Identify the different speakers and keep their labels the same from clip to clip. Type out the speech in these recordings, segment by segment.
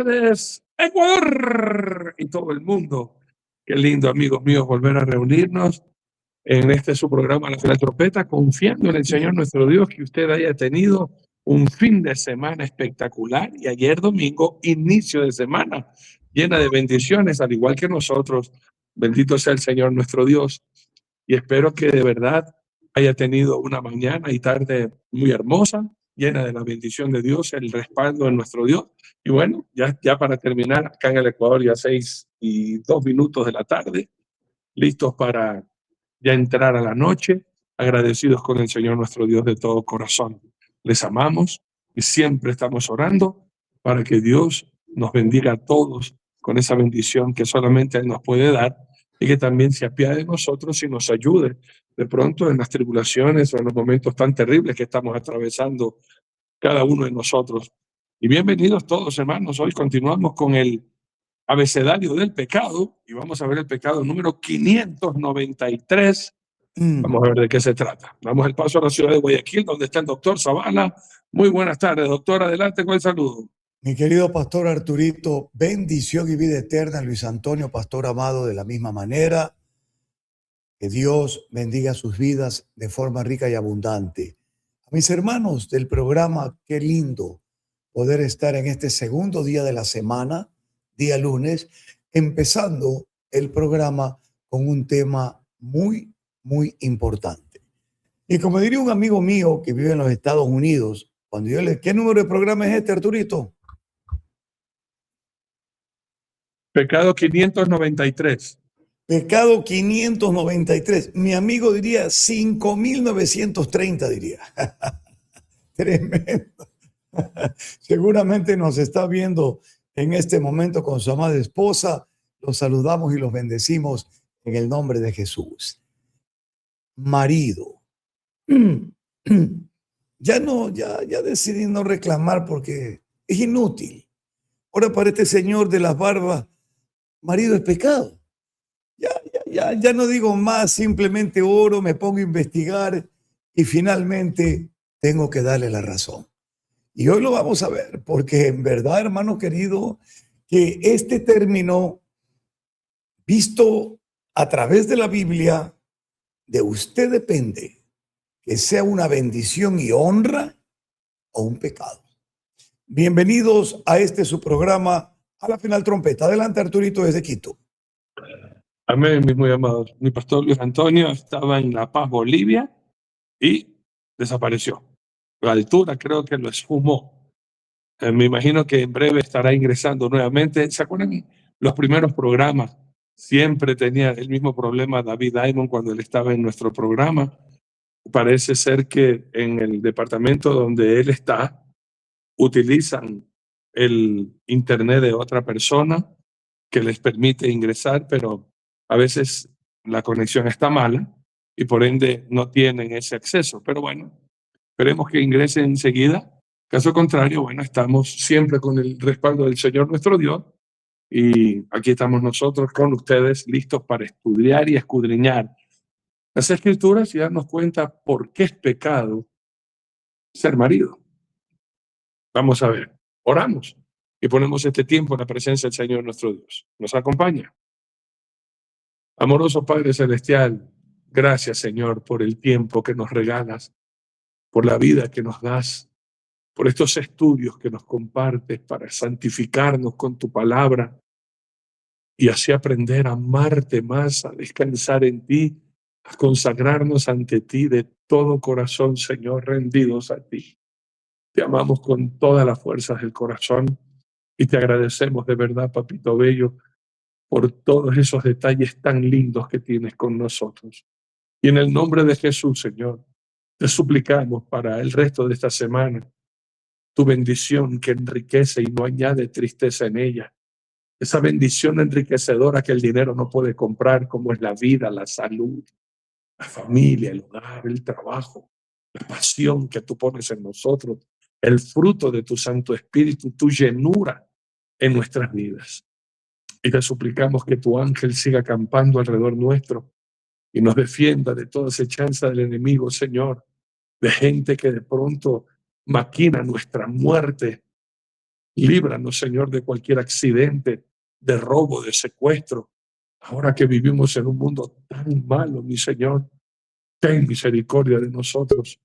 Speaker 1: tardes, Ecuador y todo el mundo. Qué lindo, amigos míos, volver a reunirnos en este su programa La Final Trompeta, confiando en el Señor nuestro Dios que usted haya tenido un fin de semana espectacular y ayer domingo, inicio de semana llena de bendiciones, al igual que nosotros. Bendito sea el Señor nuestro Dios y espero que de verdad haya tenido una mañana y tarde muy hermosa, llena de la bendición de Dios, el respaldo de nuestro Dios. Y bueno, ya para terminar, acá en el Ecuador ya 6:02 de la tarde, listos para ya entrar a la noche, agradecidos con el Señor nuestro Dios de todo corazón. Les amamos y siempre estamos orando para que Dios nos bendiga a todos con esa bendición que solamente Él nos puede dar y que también se apiade de nosotros y nos ayude de pronto en las tribulaciones o en los momentos tan terribles que estamos atravesando cada uno de nosotros. Y bienvenidos todos, hermanos. Hoy continuamos con el abecedario del pecado y vamos a ver el pecado número 593. Vamos a ver de qué se trata. Damos el paso a la ciudad de Guayaquil, donde está el doctor Zavala. Muy buenas tardes, doctor. Adelante con el saludo.
Speaker 2: Mi querido pastor Arturito, bendición y vida eterna. Luis Antonio, pastor amado, de la misma manera. Que Dios bendiga sus vidas de forma rica y abundante. A mis hermanos del programa, qué lindo poder estar en este segundo día de la semana, día lunes, empezando el programa con un tema muy, muy importante. Y como diría un amigo mío que vive en los Estados Unidos, cuando yo le... ¿Qué número de programa es este, Arturito?
Speaker 1: Pecado 593.
Speaker 2: Pecado 593. Mi amigo diría 5.930, diría. Tremendo. Seguramente nos está viendo en este momento con su amada esposa. Los saludamos y los bendecimos en el nombre de Jesús. Marido. Ya decidí no reclamar porque es inútil. Ahora para este señor de las barbas, marido es pecado. Ya no digo más, simplemente oro, me pongo a investigar y finalmente tengo que darle la razón. Y hoy lo vamos a ver, porque en verdad, hermano querido, que este término, visto a través de la Biblia, de usted depende que sea una bendición y honra o un pecado. Bienvenidos a este su programa, a la Final Trompeta. Adelante, Arturito, desde Quito.
Speaker 1: Amén, mis muy amados. Mi pastor Luis Antonio estaba en La Paz, Bolivia, y desapareció. La altura creo que lo esfumó. Me imagino que en breve estará ingresando nuevamente. ¿Se acuerdan los primeros programas? Siempre tenía el mismo problema David Diamond cuando él estaba en nuestro programa. Parece ser que en el departamento donde él está, utilizan el internet de otra persona que les permite ingresar, pero a veces la conexión está mala y por ende no tienen ese acceso. Pero bueno, esperemos que ingresen enseguida. Caso contrario, bueno, estamos siempre con el respaldo del Señor nuestro Dios y aquí estamos nosotros con ustedes listos para estudiar y escudriñar las Escrituras y darnos cuenta por qué es pecado ser marido. Vamos a ver, oramos y ponemos este tiempo en la presencia del Señor nuestro Dios. ¿Nos acompaña? Amoroso Padre Celestial, gracias Señor por el tiempo que nos regalas, por la vida que nos das, por estos estudios que nos compartes para santificarnos con tu palabra y así aprender a amarte más, a descansar en ti, a consagrarnos ante ti de todo corazón, Señor, rendidos a ti. Te amamos con todas las fuerzas del corazón y te agradecemos de verdad, Papito Bello, por todos esos detalles tan lindos que tienes con nosotros. Y en el nombre de Jesús, Señor, te suplicamos para el resto de esta semana tu bendición que enriquece y no añade tristeza en ella. Esa bendición enriquecedora que el dinero no puede comprar, como es la vida, la salud, la familia, el hogar, el trabajo, la pasión que tú pones en nosotros, el fruto de tu Santo Espíritu, tu llenura en nuestras vidas. Y te suplicamos que tu ángel siga acampando alrededor nuestro y nos defienda de toda acechanza del enemigo, Señor, de gente que de pronto maquina nuestra muerte Líbranos, Señor, de cualquier accidente, de robo, de secuestro. Ahora que vivimos en un mundo tan malo, mi Señor, ten misericordia de nosotros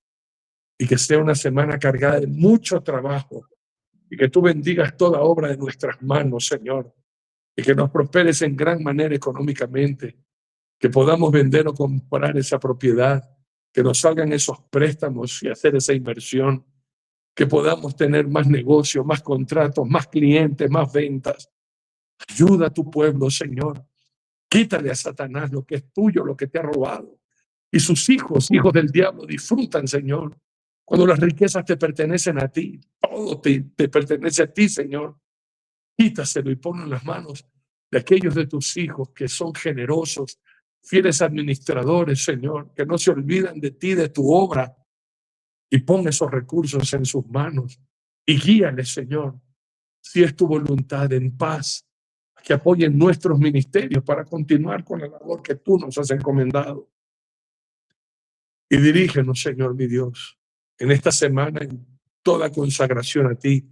Speaker 1: y que sea una semana cargada de mucho trabajo y que tú bendigas toda obra de nuestras manos, Señor, y que nos prosperes en gran manera económicamente, que podamos vender o comprar esa propiedad, que nos salgan esos préstamos y hacer esa inversión, que podamos tener más negocios, más contratos, más clientes, más ventas. Ayuda a tu pueblo, Señor. Quítale a Satanás lo que es tuyo, lo que te ha robado. Y sus hijos, hijos del diablo, disfrutan, Señor. Cuando las riquezas te pertenecen a ti, todo te pertenece a ti, Señor. Quítaselo y ponlo en las manos de aquellos de tus hijos que son generosos, fieles administradores, Señor, que no se olvidan de ti, de tu obra, y pon esos recursos en sus manos y guíales, Señor, si es tu voluntad, en paz, que apoyen nuestros ministerios para continuar con la labor que tú nos has encomendado. Y dirígenos, Señor, mi Dios, en esta semana en toda consagración a ti,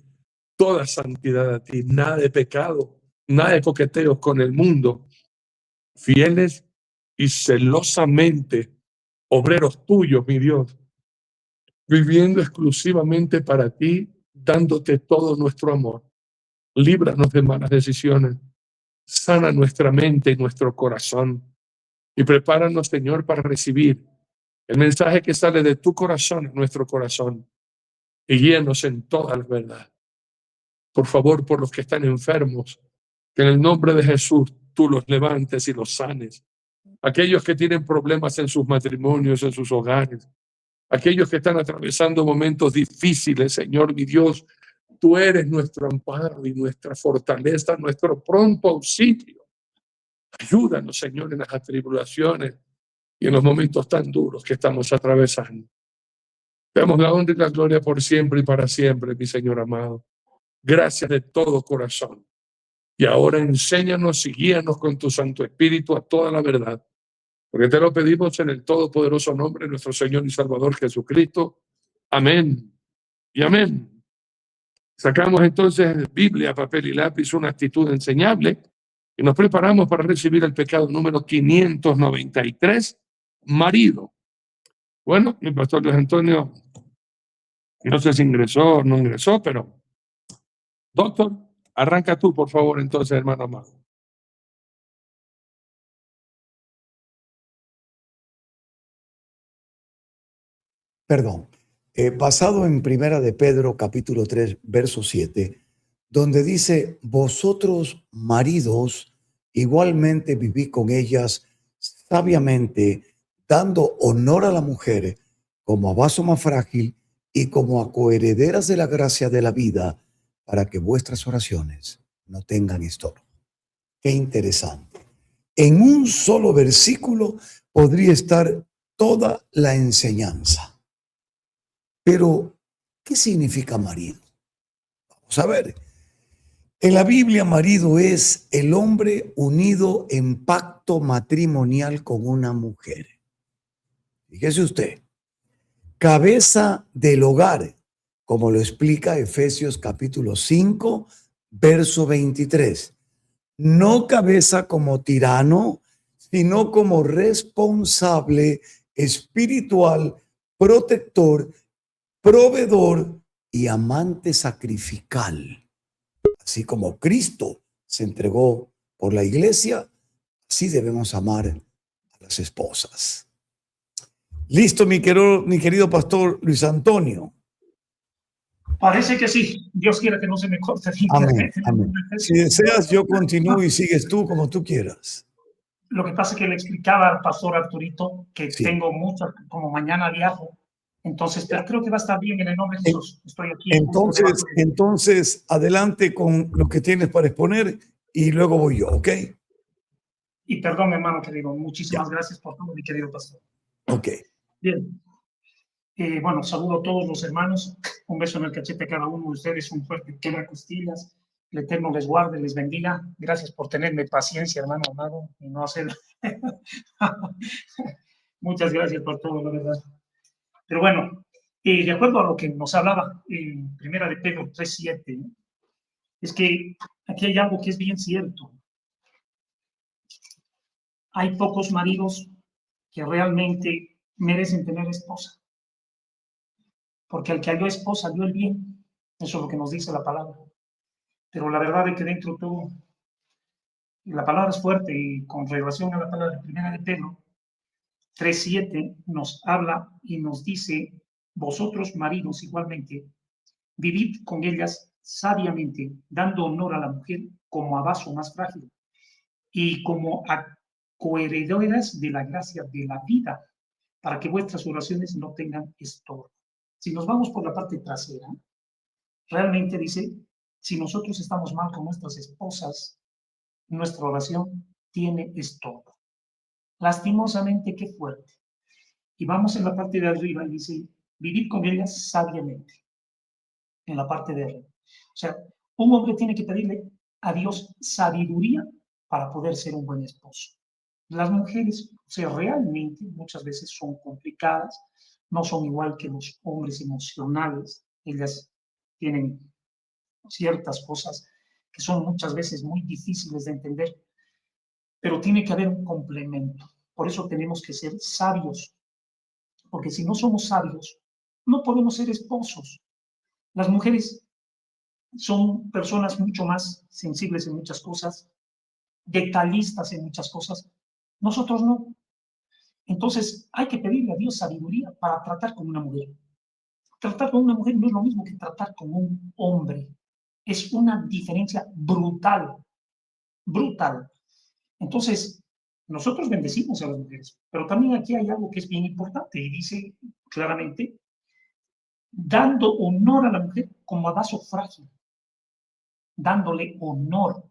Speaker 1: toda santidad a ti, nada de pecado, nada de coqueteos con el mundo, fieles y celosamente obreros tuyos, mi Dios, viviendo exclusivamente para ti, dándote todo nuestro amor. Líbranos de malas decisiones, sana nuestra mente y nuestro corazón y prepáranos, Señor, para recibir el mensaje que sale de tu corazón en nuestro corazón y guíanos en toda la verdad. Por favor, por los que están enfermos, que en el nombre de Jesús tú los levantes y los sanes. Aquellos que tienen problemas en sus matrimonios, en sus hogares, aquellos que están atravesando momentos difíciles, Señor, mi Dios, tú eres nuestro amparo y nuestra fortaleza, nuestro pronto auxilio. Ayúdanos, Señor, en las atribulaciones y en los momentos tan duros que estamos atravesando. Te damos la honra y la gloria por siempre y para siempre, mi Señor amado. Gracias de todo corazón. Y ahora enséñanos y guíanos con tu Santo Espíritu a toda la verdad. Porque te lo pedimos en el todopoderoso nombre de nuestro Señor y Salvador Jesucristo. Amén y amén. Sacamos entonces Biblia, papel y lápiz, una actitud enseñable, y nos preparamos para recibir el pecado número 593, marido. Bueno, mi pastor Luis Antonio, no sé si ingresó o no ingresó, pero doctor, arranca tú, por favor, entonces, hermano amado.
Speaker 2: Perdón. Basado en Primera de Pedro, capítulo 3, verso 7, donde dice, vosotros, maridos, igualmente vivid con ellas sabiamente, dando honor a la mujer como a vaso más frágil y como a coherederas de la gracia de la vida, para que vuestras oraciones no tengan estorbo. Qué interesante. En un solo versículo podría estar toda la enseñanza. Pero, ¿qué significa marido? Vamos a ver. En la Biblia, marido es el hombre unido en pacto matrimonial con una mujer. Fíjese usted, cabeza del hogar, como lo explica Efesios capítulo 5, verso 23. No cabeza como tirano, sino como responsable espiritual, protector, proveedor y amante sacrificial. Así como Cristo se entregó por la iglesia, así debemos amar a las esposas. Listo, mi querido pastor Luis Antonio.
Speaker 3: Parece que sí. Dios quiera que no se me corte el
Speaker 2: Amén,
Speaker 3: internet.
Speaker 2: amén. Si deseas, yo continúo y sigues tú como tú quieras.
Speaker 3: Lo que pasa es que le explicaba al pastor Arturito que
Speaker 2: Sí.
Speaker 3: tengo muchas, como mañana viajo. Entonces, pero creo que va a estar bien en el nombre de Jesús. Estoy aquí.
Speaker 2: Entonces, adelante con lo que tienes para exponer y luego voy yo, ¿ok?
Speaker 3: Y perdón, hermano querido. Muchísimas gracias por todo, mi querido pastor.
Speaker 2: Ok.
Speaker 3: Bien. Bueno, saludo a todos los hermanos. Un beso en el cachete a cada uno de ustedes. Un fuerte quebra costillas. El Eterno les guarde, les bendiga. Gracias por tenerme paciencia, hermano amado, y no hacer. Muchas gracias por todo, la verdad. Pero bueno, de acuerdo a lo que nos hablaba en Primera de Pedro 3:7, ¿no? es que aquí hay algo que es bien cierto. Hay pocos maridos que realmente merecen tener esposa, porque al que halló esposa halló el bien. Eso es lo que nos dice la palabra. Pero la verdad es que dentro de todo, la palabra es fuerte, y con relación a la palabra de primera de Pedro 3:7 nos habla y nos dice: vosotros maridos igualmente, vivid con ellas sabiamente, dando honor a la mujer como a vaso más frágil y como a coherederas de la gracia de la vida, para que vuestras oraciones no tengan estorbo. Si nos vamos por la parte trasera, realmente dice: si nosotros estamos mal con nuestras esposas, nuestra oración tiene estorbo. Lastimosamente, qué fuerte. Y vamos en la parte de arriba y dice: vivid con ellas sabiamente. En la parte de arriba. O sea, un hombre tiene que pedirle a Dios sabiduría para poder ser un buen esposo. Las mujeres, o sea, realmente muchas veces son complicadas, no son igual que los hombres emocionales. Ellas tienen ciertas cosas que son muchas veces muy difíciles de entender, pero tiene que haber un complemento. Por eso tenemos que ser sabios, porque si no somos sabios, no podemos ser esposos. Las mujeres son personas mucho más sensibles en muchas cosas, detallistas en muchas cosas. Nosotros no. Entonces hay que pedirle a Dios sabiduría para tratar con una mujer. Tratar con una mujer no es lo mismo que tratar con un hombre. Es una diferencia brutal, brutal. Entonces, nosotros bendecimos a las mujeres, pero también aquí hay algo que es bien importante y dice claramente: dando honor a la mujer como a vaso frágil, dándole honor.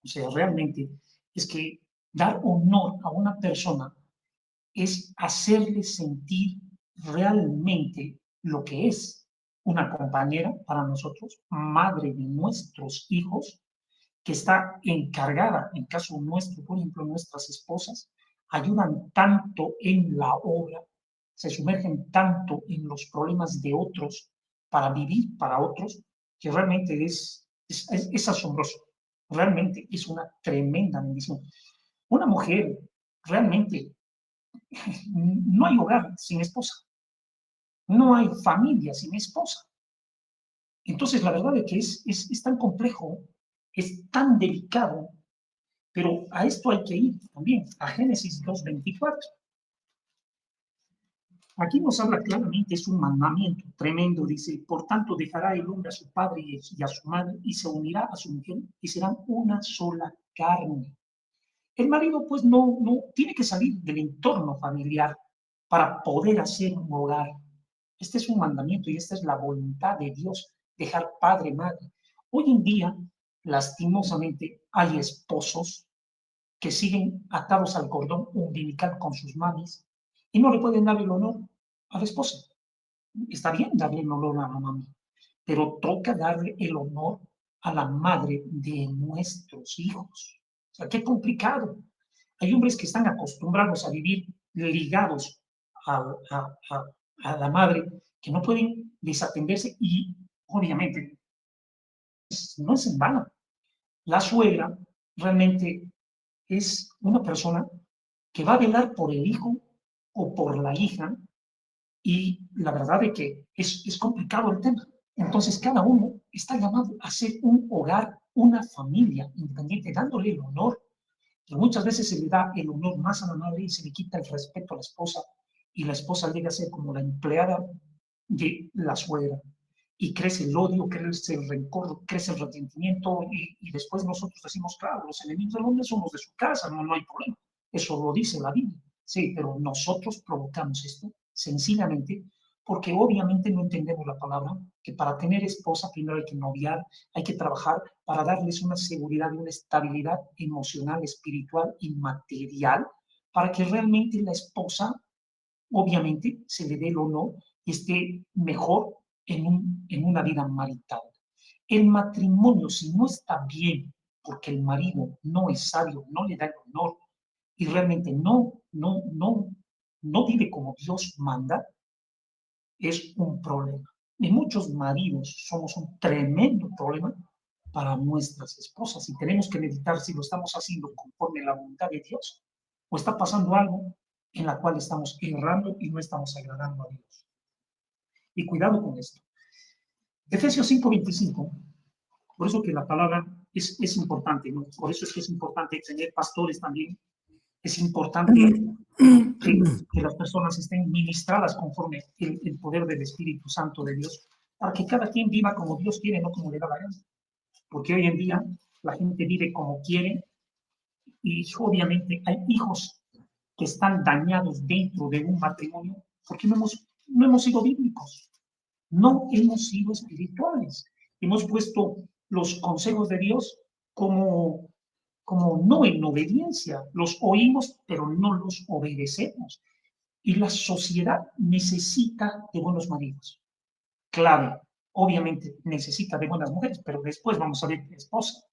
Speaker 3: O sea, realmente es que dar honor a una persona es hacerle sentir realmente lo que es una compañera para nosotros, madre de nuestros hijos, que está encargada, en caso nuestro, por ejemplo, nuestras esposas, ayudan tanto en la obra, se sumergen tanto en los problemas de otros para vivir para otros, que realmente es asombroso. Realmente es una tremenda bendición. Una mujer, realmente, no hay hogar sin esposa, no hay familia sin esposa. Entonces, la verdad es que es tan complejo, es tan delicado, pero a esto hay que ir también, a Génesis 2:24. Aquí nos habla claramente, es un mandamiento tremendo, dice: por tanto dejará el hombre a su padre y a su madre, y se unirá a su mujer, y serán una sola carne. El marido pues no tiene que salir del entorno familiar para poder hacer un hogar. Este es un mandamiento y esta es la voluntad de Dios, dejar padre, madre. Hoy en día, lastimosamente, hay esposos que siguen atados al cordón umbilical con sus mamis y no le pueden dar el honor a la esposa. Está bien darle el honor a la mami, pero toca darle el honor a la madre de nuestros hijos. O sea, qué complicado. Hay hombres que están acostumbrados a vivir ligados a la madre, que no pueden desatenderse y, obviamente, no es en vano. La suegra realmente es una persona que va a velar por el hijo o por la hija, y la verdad es que es complicado el tema. Entonces, cada uno está llamado a ser un hogar, una familia independiente, dándole el honor. Y muchas veces se le da el honor más a la madre y se le quita el respeto a la esposa, y la esposa llega a ser como la empleada de la suegra. Y crece el odio, crece el rencor, crece el resentimiento, y después nosotros decimos: claro, los enemigos del hombre son los de su casa, no hay problema. Eso lo dice la Biblia. Sí, pero nosotros provocamos esto sencillamente porque obviamente no entendemos la palabra, que para tener esposa primero hay que noviar, hay que trabajar para darles una seguridad y una estabilidad emocional, espiritual y material, para que realmente la esposa, obviamente, se le dé el honor y esté mejor en una vida marital. El matrimonio, si no está bien, porque el marido no es sabio, no le da el honor y realmente no vive como Dios manda, es un problema. Y muchos maridos somos un tremendo problema para nuestras esposas y tenemos que meditar si lo estamos haciendo conforme a la voluntad de Dios o está pasando algo en la cual estamos errando y no estamos agradando a Dios. Y cuidado con esto. Efesios 5:25, por eso que la palabra es importante, ¿no? Por eso es que es importante tener pastores también, es importante que las personas estén ministradas conforme el poder del Espíritu Santo de Dios, para que cada quien viva como Dios quiere, no como le da la gana. Porque hoy en día la gente vive como quiere y obviamente hay hijos que están dañados dentro de un matrimonio porque no hemos sido bíblicos, no hemos sido espirituales. Hemos puesto los consejos de Dios como no en obediencia. Los oímos, pero no los obedecemos. Y la sociedad necesita de buenos maridos. Claro, obviamente necesita de buenas mujeres, pero después vamos a ver esposas.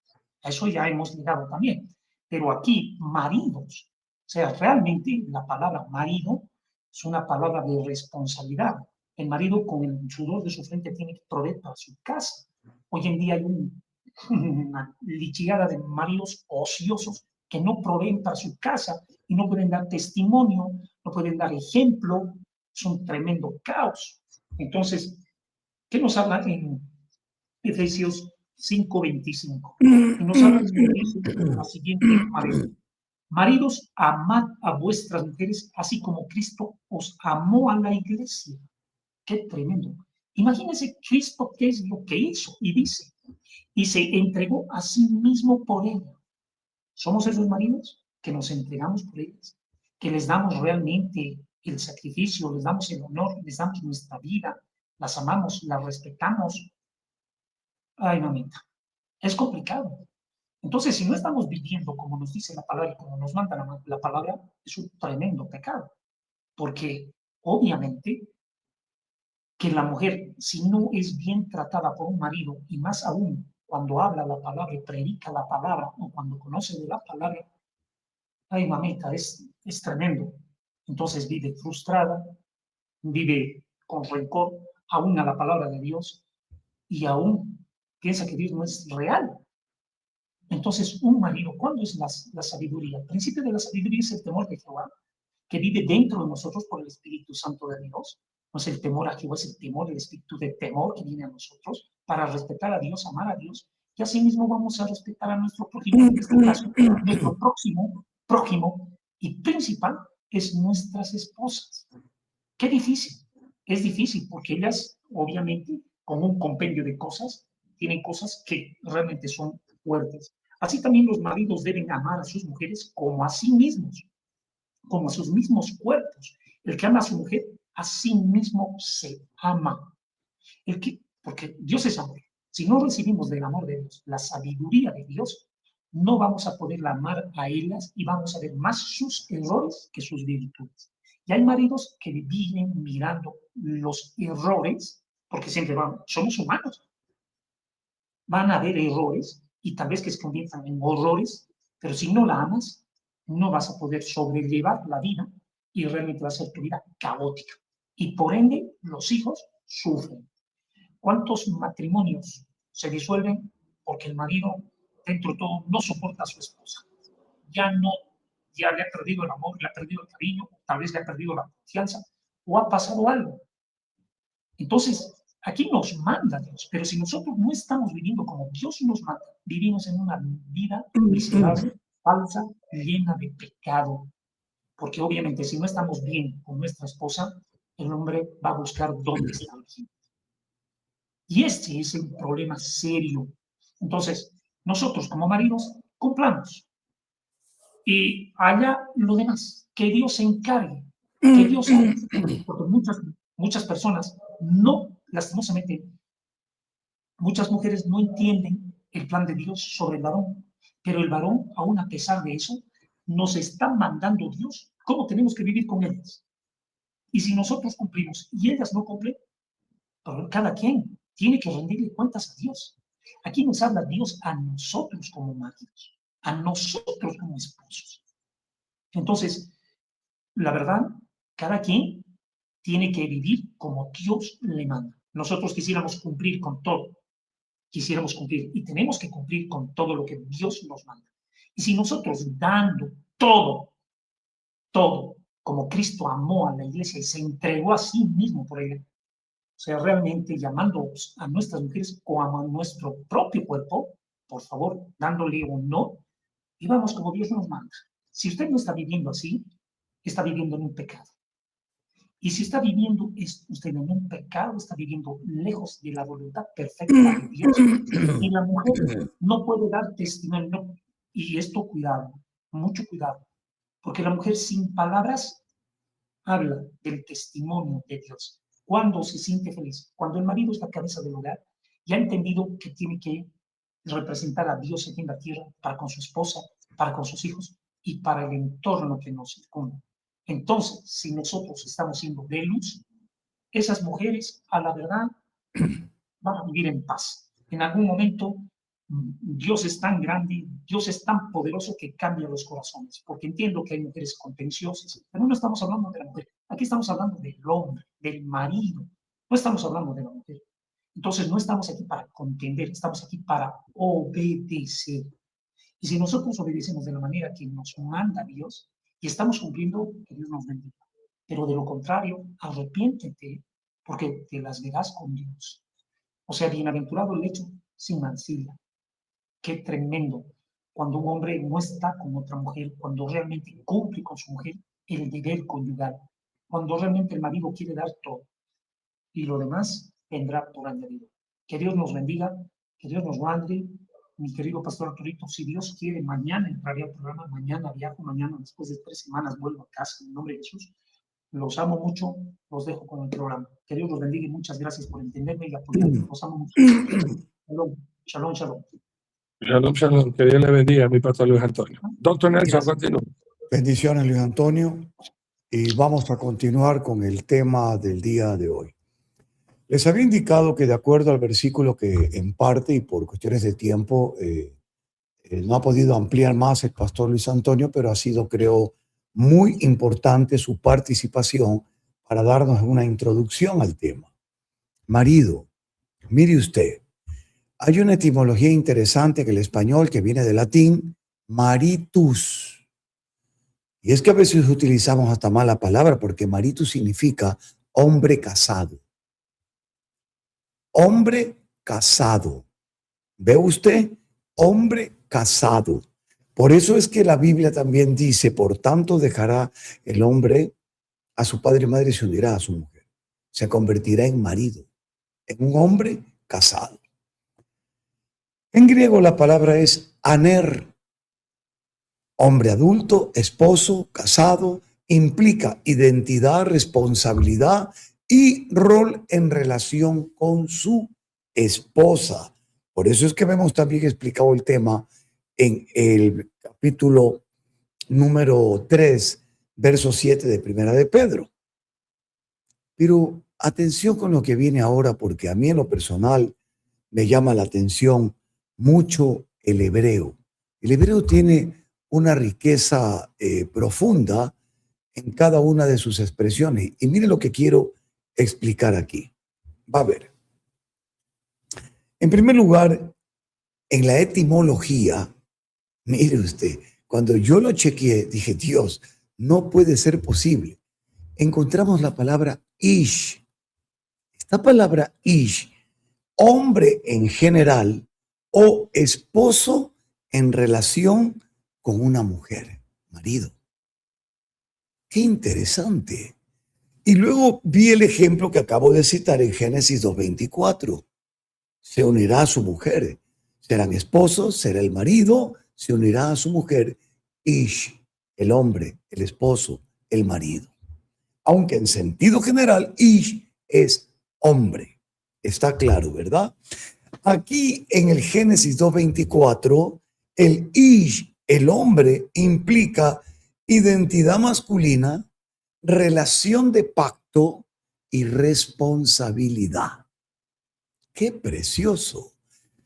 Speaker 3: A eso ya hemos llegado también. Pero aquí, maridos, o sea, realmente la palabra marido es una palabra de responsabilidad. El marido con el sudor de su frente tiene que proveer para su casa. Hoy en día hay una lichigada de maridos ociosos que no proveen para su casa y no pueden dar testimonio, no pueden dar ejemplo. Es un tremendo caos. Entonces, ¿qué nos habla en Efesios 5:25? Y nos habla de la siguiente manera. Maridos, amad a vuestras mujeres, así como Cristo os amó a la iglesia. Qué tremendo. Imagínense Cristo qué es lo que hizo y dice, y se entregó a sí mismo por ella. ¿Somos esos maridos que nos entregamos por ellas? Que les damos realmente el sacrificio, les damos el honor, les damos nuestra vida, las amamos, las respetamos. Ay, mamita, es complicado. Entonces, si no estamos viviendo como nos dice la palabra y como nos manda la palabra, es un tremendo pecado. Porque obviamente que la mujer, si no es bien tratada por un marido, y más aún cuando habla la palabra y predica la palabra, o cuando conoce de la palabra, ay, mamita, es tremendo. Entonces vive frustrada, vive con rencor, aún a la palabra de Dios, y aún piensa que Dios no es real. Entonces, un marido, ¿cuándo es la sabiduría? El principio de la sabiduría es el temor de Jehová, que vive dentro de nosotros por el Espíritu Santo de Dios. No es el temor a Jehová, es el temor, el espíritu de temor que viene a nosotros para respetar a Dios, amar a Dios, y así mismo vamos a respetar a nuestro prójimo. En este caso, nuestro prójimo y principal es nuestras esposas. Qué difícil. Es difícil porque ellas, obviamente, con un compendio de cosas, tienen cosas que realmente son fuertes. Así también los maridos deben amar a sus mujeres como a sí mismos, como a sus mismos cuerpos. El que ama a su mujer, a sí mismo se ama. Porque Dios es amor. Si no recibimos del amor de Dios, la sabiduría de Dios, no vamos a poder amar a ellas y vamos a ver más sus errores que sus virtudes. Y hay maridos que viven mirando los errores, porque siempre somos humanos. Van a haber errores y tal vez que se conviertan en horrores, pero si no la amas, no vas a poder sobrellevar la vida y realmente va a ser tu vida caótica. Y por ende, los hijos sufren. ¿Cuántos matrimonios se disuelven porque el marido, dentro de todo, no soporta a su esposa? Ya le ha perdido el amor, le ha perdido el cariño, tal vez le ha perdido la confianza, o ha pasado algo. Entonces, aquí nos manda Dios, pero si nosotros no estamos viviendo como Dios nos manda, vivimos en una vida miserable, falsa, llena de pecado. Porque obviamente si no estamos bien con nuestra esposa, el hombre va a buscar dónde está bien. Y este es el problema serio. Entonces, nosotros como maridos, cumplamos. Y allá lo demás, que Dios se encargue, que Dios haga. Porque muchas personas no, lastimosamente, muchas mujeres no entienden el plan de Dios sobre el varón. Pero el varón, aún a pesar de eso, nos está mandando Dios cómo tenemos que vivir con ellas. Y si nosotros cumplimos y ellas no cumplen, cada quien tiene que rendirle cuentas a Dios. Aquí nos habla Dios a nosotros como maridos, a nosotros como esposos. Entonces, la verdad, cada quien tiene que vivir como Dios le manda. Nosotros quisiéramos cumplir con todo, quisiéramos cumplir, y tenemos que cumplir con todo lo que Dios nos manda. Y si nosotros dando todo, como Cristo amó a la iglesia y se entregó a sí mismo por ella, o sea, realmente llamando a nuestras mujeres como a nuestro propio cuerpo, por favor, dándole honor, vivamos como Dios nos manda. Si usted no está viviendo así, está viviendo en un pecado. Y si está viviendo usted en un pecado, está viviendo lejos de la voluntad perfecta de Dios. Y la mujer no puede dar testimonio. No. Y esto, cuidado, mucho cuidado. Porque la mujer sin palabras habla del testimonio de Dios. Cuando se siente feliz, cuando el marido es la cabeza del hogar y ha entendido que tiene que representar a Dios aquí en la tierra para con su esposa, para con sus hijos y para el entorno que nos circunda. Entonces, si nosotros estamos siendo de luz, esas mujeres, a la verdad, van a vivir en paz. En algún momento, Dios es tan grande, Dios es tan poderoso que cambia los corazones, porque entiendo que hay mujeres contenciosas, pero no estamos hablando de la mujer, aquí estamos hablando del hombre, del marido, no estamos hablando de la mujer. Entonces, no estamos aquí para contender, estamos aquí para obedecer. Y si nosotros obedecemos de la manera que nos manda Dios y estamos cumpliendo, que Dios nos bendiga. Pero de lo contrario, arrepiéntete porque te las verás con Dios. O sea, bienaventurado el lecho sin mancilla. Qué tremendo cuando un hombre no está con otra mujer, cuando realmente cumple con su mujer el deber conyugal, cuando realmente el marido quiere dar todo y lo demás vendrá por añadido. Que Dios nos bendiga, que Dios nos guarde. Mi querido pastor Arturito, si Dios quiere, mañana entraré al programa, mañana viajo, mañana después de 3 semanas vuelvo a casa, en nombre de Jesús. Los amo mucho, los dejo con el programa. Que Dios los bendiga y muchas gracias por entenderme y apoyarme. Los amo mucho. Shalom, shalom, shalom.
Speaker 1: Shalom, shalom. Que Dios le bendiga, mi pastor Luis Antonio. Doctor Nelson, continúa.
Speaker 2: Bendiciones, Luis Antonio. Y vamos a continuar con el tema del día de hoy. Les había indicado que de acuerdo al versículo que en parte y por cuestiones de tiempo no ha podido ampliar más el pastor Luis Antonio, pero ha sido, creo, muy importante su participación para darnos una introducción al tema. Marido, mire usted, hay una etimología interesante que el español, que viene del latín, maritus. Y es que a veces utilizamos hasta mala palabra porque maritus significa hombre casado. Hombre casado. ¿Ve usted? Hombre casado. Por eso es que la Biblia también dice, por tanto dejará el hombre a su padre y madre y se unirá a su mujer. Se convertirá en marido, en un hombre casado. En griego la palabra es aner. Hombre adulto, esposo, casado, implica identidad, responsabilidad y rol en relación con su esposa. Por eso es que vemos también explicado el tema en el capítulo número 3, verso 7 de Primera de Pedro. Pero atención con lo que viene ahora, porque a mí en lo personal me llama la atención mucho el hebreo. El hebreo tiene una riqueza profunda en cada una de sus expresiones. Y mire lo que quiero explicar aquí. Va a ver. En primer lugar, en la etimología, mire usted, cuando yo lo chequeé, dije, Dios, no puede ser posible. Encontramos la palabra ish. Esta palabra ish, hombre en general o esposo en relación con una mujer, marido. Qué interesante. Y luego vi el ejemplo que acabo de citar en Génesis 2:24. Se unirá a su mujer. Serán esposos, será el marido, se unirá a su mujer. Ish, el hombre, el esposo, el marido. Aunque en sentido general, ish es hombre. Está claro, ¿verdad? Aquí en el Génesis 2:24, el ish, el hombre, implica identidad masculina, relación de pacto y responsabilidad. ¡Qué precioso!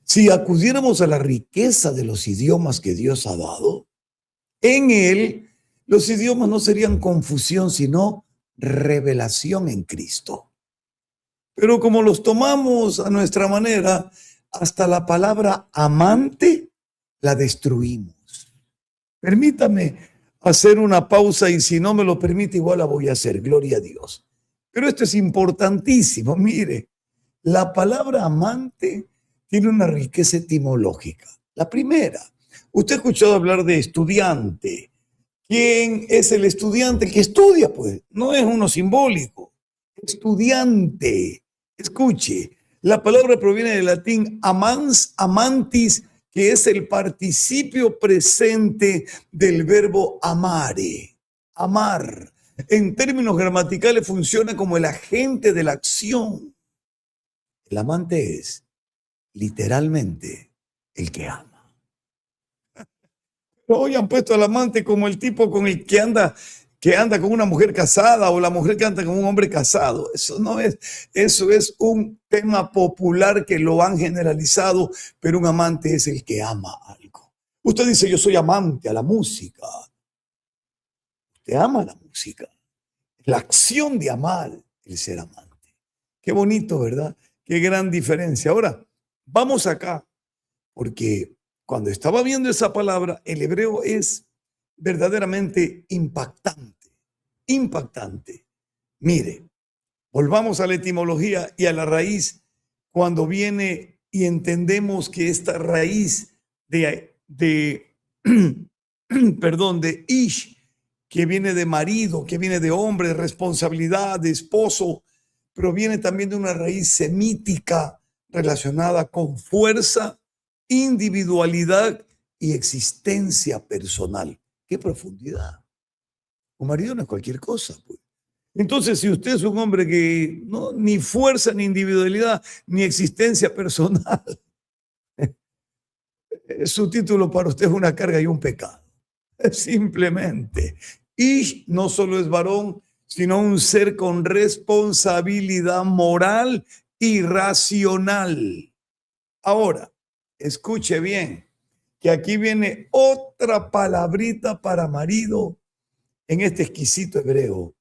Speaker 2: Si acudiéramos a la riqueza de los idiomas que Dios ha dado, en él los idiomas no serían confusión, sino revelación en Cristo. Pero como los tomamos a nuestra manera, hasta la palabra amante la destruimos. Permítame hacer una pausa y si no me lo permite, igual la voy a hacer. Gloria a Dios. Pero esto es importantísimo. Mire, la palabra amante tiene una riqueza etimológica. La primera, usted ha escuchado hablar de estudiante. ¿Quién es el estudiante? El que estudia, pues. No es uno simbólico. Estudiante. Escuche, la palabra proviene del latín amans, amantis, que es el participio presente del verbo amare, amar. En términos gramaticales funciona como el agente de la acción. El amante es literalmente el que ama. Pero hoy han puesto al amante como el tipo con el que anda con una mujer casada o la mujer que anda con un hombre casado. Eso no es, eso es un tema popular que lo han generalizado, pero un amante es el que ama algo. Usted dice, yo soy amante a la música. Usted ama la música. La acción de amar, el ser amante. Qué bonito, ¿verdad? Qué gran diferencia. Ahora, vamos acá, porque cuando estaba viendo esa palabra, el hebreo es verdaderamente impactante. Impactante. Mire, volvamos a la etimología y a la raíz cuando viene y entendemos que esta raíz perdón, de ish, que viene de marido, que viene de hombre, de responsabilidad, de esposo, proviene también de una raíz semítica relacionada con fuerza, individualidad y existencia personal. ¡Qué profundidad! Un marido no es cualquier cosa, pues. Entonces, si usted es un hombre que no, ni fuerza, ni individualidad, ni existencia personal, su título para usted es una carga y un pecado. Simplemente. Y no solo es varón, sino un ser con responsabilidad moral y racional. Ahora, escuche bien, que aquí viene otra palabrita para marido en este exquisito hebreo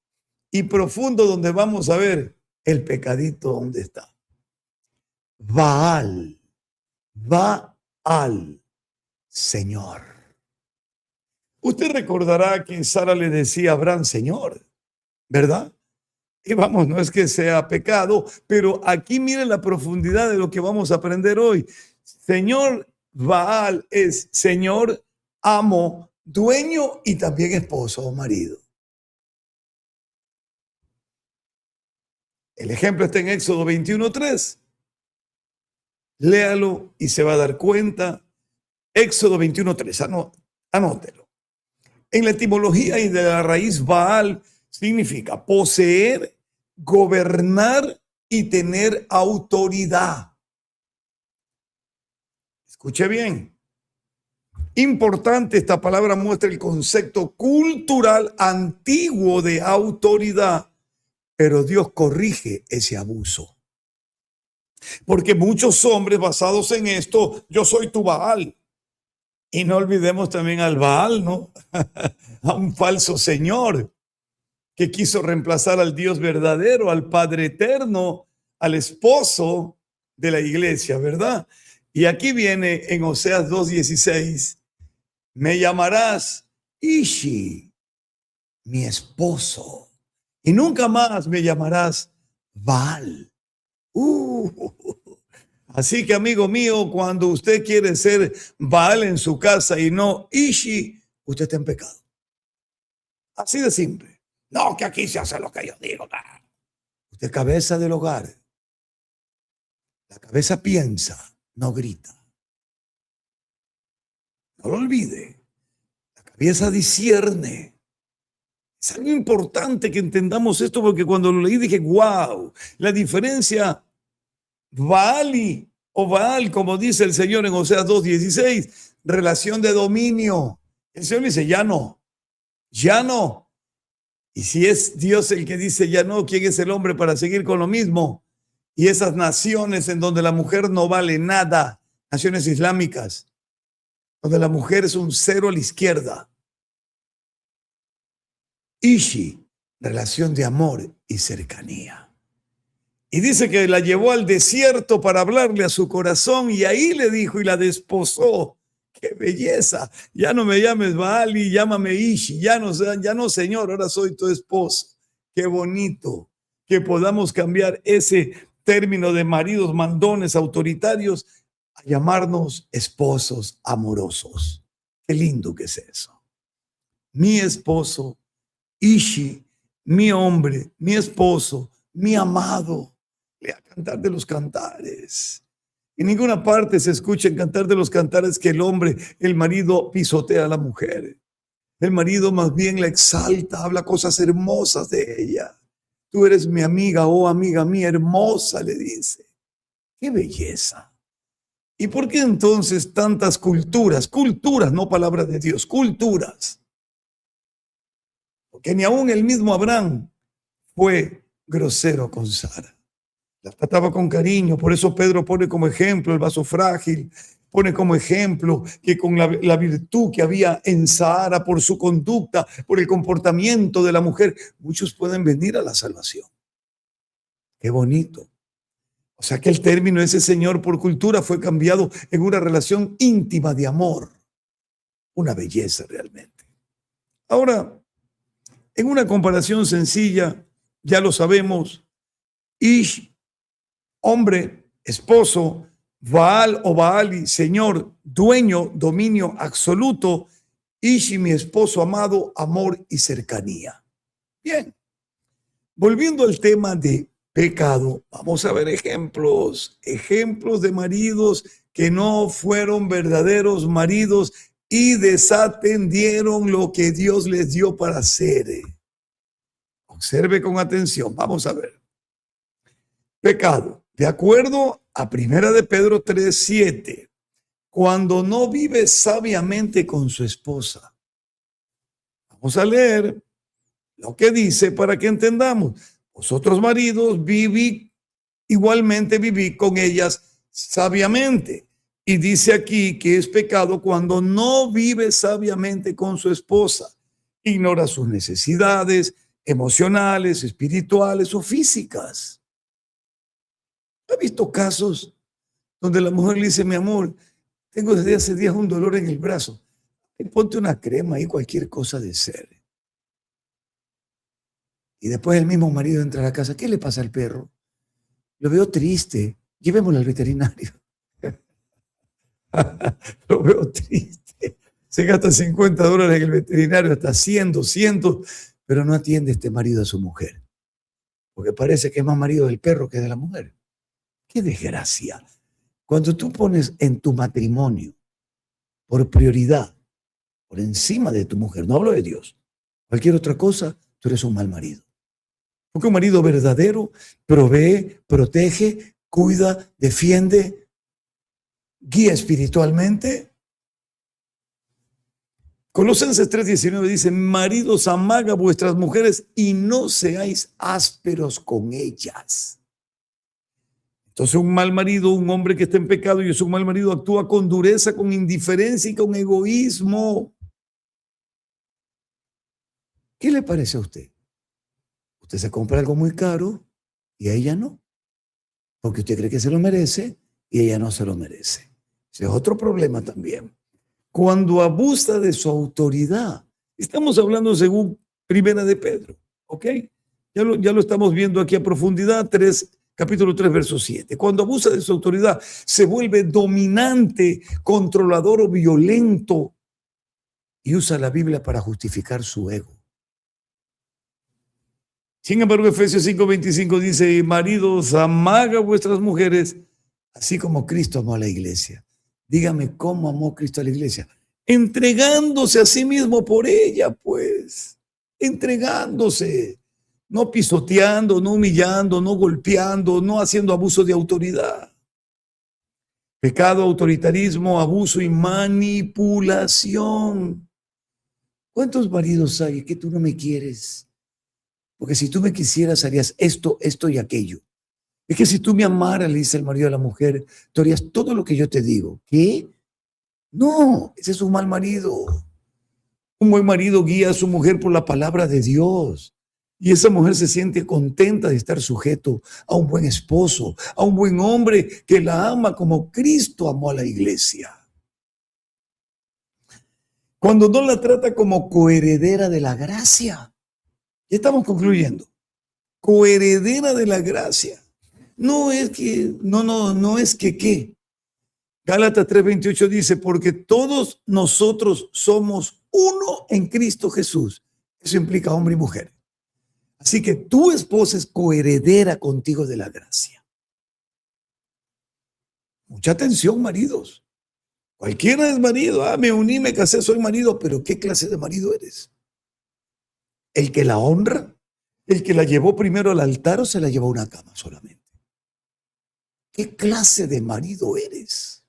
Speaker 2: y profundo donde vamos a ver el pecadito donde está. Baal, Baal, Señor. Usted recordará que Sara le decía a Abraham, Señor, ¿verdad? Y vamos, no es que sea pecado, pero aquí miren la profundidad de lo que vamos a aprender hoy. Señor Baal es Señor, amo, dueño y también esposo o marido. El ejemplo está en Éxodo 21:3. Léalo y se va a dar cuenta. Éxodo 21:3, anótelo. En la etimología y de la raíz Baal significa poseer, gobernar y tener autoridad. Escuche bien. Importante, esta palabra muestra el concepto cultural antiguo de autoridad, pero Dios corrige ese abuso. Porque muchos hombres basados en esto, yo soy tu Baal. Y no olvidemos también al Baal, ¿no? A un falso señor que quiso reemplazar al Dios verdadero, al Padre eterno, al esposo de la iglesia, ¿verdad? Y aquí viene en Oseas 2:16, me llamarás Ishi, mi esposo, y nunca más me llamarás Baal. Así que, amigo mío, cuando usted quiere ser Baal en su casa y no Ishi, usted está en pecado. Así de simple. No, que aquí se hace lo que yo digo. Usted es cabeza del hogar. La cabeza piensa, no grita. No lo olvide. La cabeza discierne. Es algo importante que entendamos esto porque cuando lo leí dije, wow, la diferencia Baali o Baal, como dice el Señor en Oseas 2:16, relación de dominio. El Señor dice, ya no, ya no. Y si es Dios el que dice ya no, ¿quién es el hombre para seguir con lo mismo? Y esas naciones en donde la mujer no vale nada, naciones islámicas, donde la mujer es un cero a la izquierda. Ishi, relación de amor y cercanía. Y dice que la llevó al desierto para hablarle a su corazón y ahí le dijo y la desposó. ¡Qué belleza! Ya no me llames Baali, llámame Ishi. Ya no, Señor, ahora soy tu esposo. ¡Qué bonito! Que podamos cambiar ese término de maridos mandones autoritarios a llamarnos esposos amorosos. ¡Qué lindo que es eso! Mi esposo, Ishi, mi hombre, mi esposo, mi amado. A cantar de los cantares. En ninguna parte se escucha en Cantar de los Cantares que el marido pisotea a la mujer. El marido más bien la exalta, habla cosas hermosas de ella. Tú eres mi amiga, oh amiga mía, hermosa, le dice. ¡Qué belleza! ¿Y por qué entonces tantas culturas? Culturas, no palabras de Dios, culturas. Porque ni aún el mismo Abraham fue grosero con Sara. La trataba con cariño, por eso Pedro pone como ejemplo el vaso frágil, pone como ejemplo que con la virtud que había en Sara, por su conducta, por el comportamiento de la mujer, muchos pueden venir a la salvación. Qué bonito. O sea que el término ese Señor por cultura fue cambiado en una relación íntima de amor. Una belleza realmente. Ahora, en una comparación sencilla, ya lo sabemos, Ish, hombre, esposo, Baal o Baali, Señor, dueño, dominio absoluto, Ishi, mi esposo amado, amor y cercanía. Bien, volviendo al tema de pecado, vamos a ver ejemplos de maridos que no fueron verdaderos maridos y desatendieron lo que Dios les dio para hacer. Observe con atención, vamos a ver. Pecado. De acuerdo a 1 de Pedro 3:7, cuando no vive sabiamente con su esposa. Vamos a leer lo que dice para que entendamos. Vosotros maridos, igualmente vivid con ellas sabiamente. Y dice aquí que es pecado cuando no vive sabiamente con su esposa. Ignora sus necesidades emocionales, espirituales o físicas. ¿Ha visto casos donde la mujer le dice, mi amor, tengo desde hace días un dolor en el brazo? Ponte una crema y cualquier cosa de ser. Y después el mismo marido entra a la casa. ¿Qué le pasa al perro? Lo veo triste. Llevémoslo al veterinario. Lo veo triste. Se gasta $50 en el veterinario, hasta 100, 200, pero no atiende este marido a su mujer. Porque parece que es más marido del perro que de la mujer. ¡Qué desgracia! Cuando tú pones en tu matrimonio por prioridad, por encima de tu mujer, no hablo de Dios, cualquier otra cosa, tú eres un mal marido. Porque un marido verdadero provee, protege, cuida, defiende, guía espiritualmente. Colosenses 3:19 dice, maridos, amad a vuestras mujeres y no seáis ásperos con ellas. Entonces un mal marido, un hombre que está en pecado y es un mal marido, actúa con dureza, con indiferencia y con egoísmo. ¿Qué le parece a usted? Usted se compra algo muy caro y a ella no, porque usted cree que se lo merece y ella no se lo merece. Ese es otro problema también. Cuando abusa de su autoridad, estamos hablando según 1 de Pedro, ¿ok? Ya lo estamos viendo aquí a profundidad, capítulo 3, verso 7. Cuando abusa de su autoridad, se vuelve dominante, controlador o violento y usa la Biblia para justificar su ego. Sin embargo, Efesios 5:25 dice, maridos, amad a vuestras mujeres, así como Cristo amó a la iglesia. Dígame cómo amó Cristo a la iglesia. Entregándose a sí mismo por ella, pues. Entregándose. No pisoteando, no humillando, no golpeando, no haciendo abuso de autoridad. Pecado, autoritarismo, abuso y manipulación. ¿Cuántos maridos hay que tú no me quieres? Porque si tú me quisieras, harías esto, esto y aquello. Es que si tú me amaras, le dice el marido a la mujer, tú harías todo lo que yo te digo. ¿Qué? No, ese es un mal marido. Un buen marido guía a su mujer por la palabra de Dios. Y esa mujer se siente contenta de estar sujeto a un buen esposo, a un buen hombre que la ama como Cristo amó a la iglesia. Cuando no la trata como coheredera de la gracia. Ya estamos concluyendo. Coheredera de la gracia. No es que ¿qué? Gálatas 3:28 dice, porque todos nosotros somos uno en Cristo Jesús. Eso implica hombre y mujer. Así que tu esposa es coheredera contigo de la gracia. Mucha atención, maridos. Cualquiera es marido. Me uní, me casé, soy marido. Pero ¿qué clase de marido eres? ¿El que la honra? ¿El que la llevó primero al altar o se la llevó a una cama solamente? ¿Qué clase de marido eres?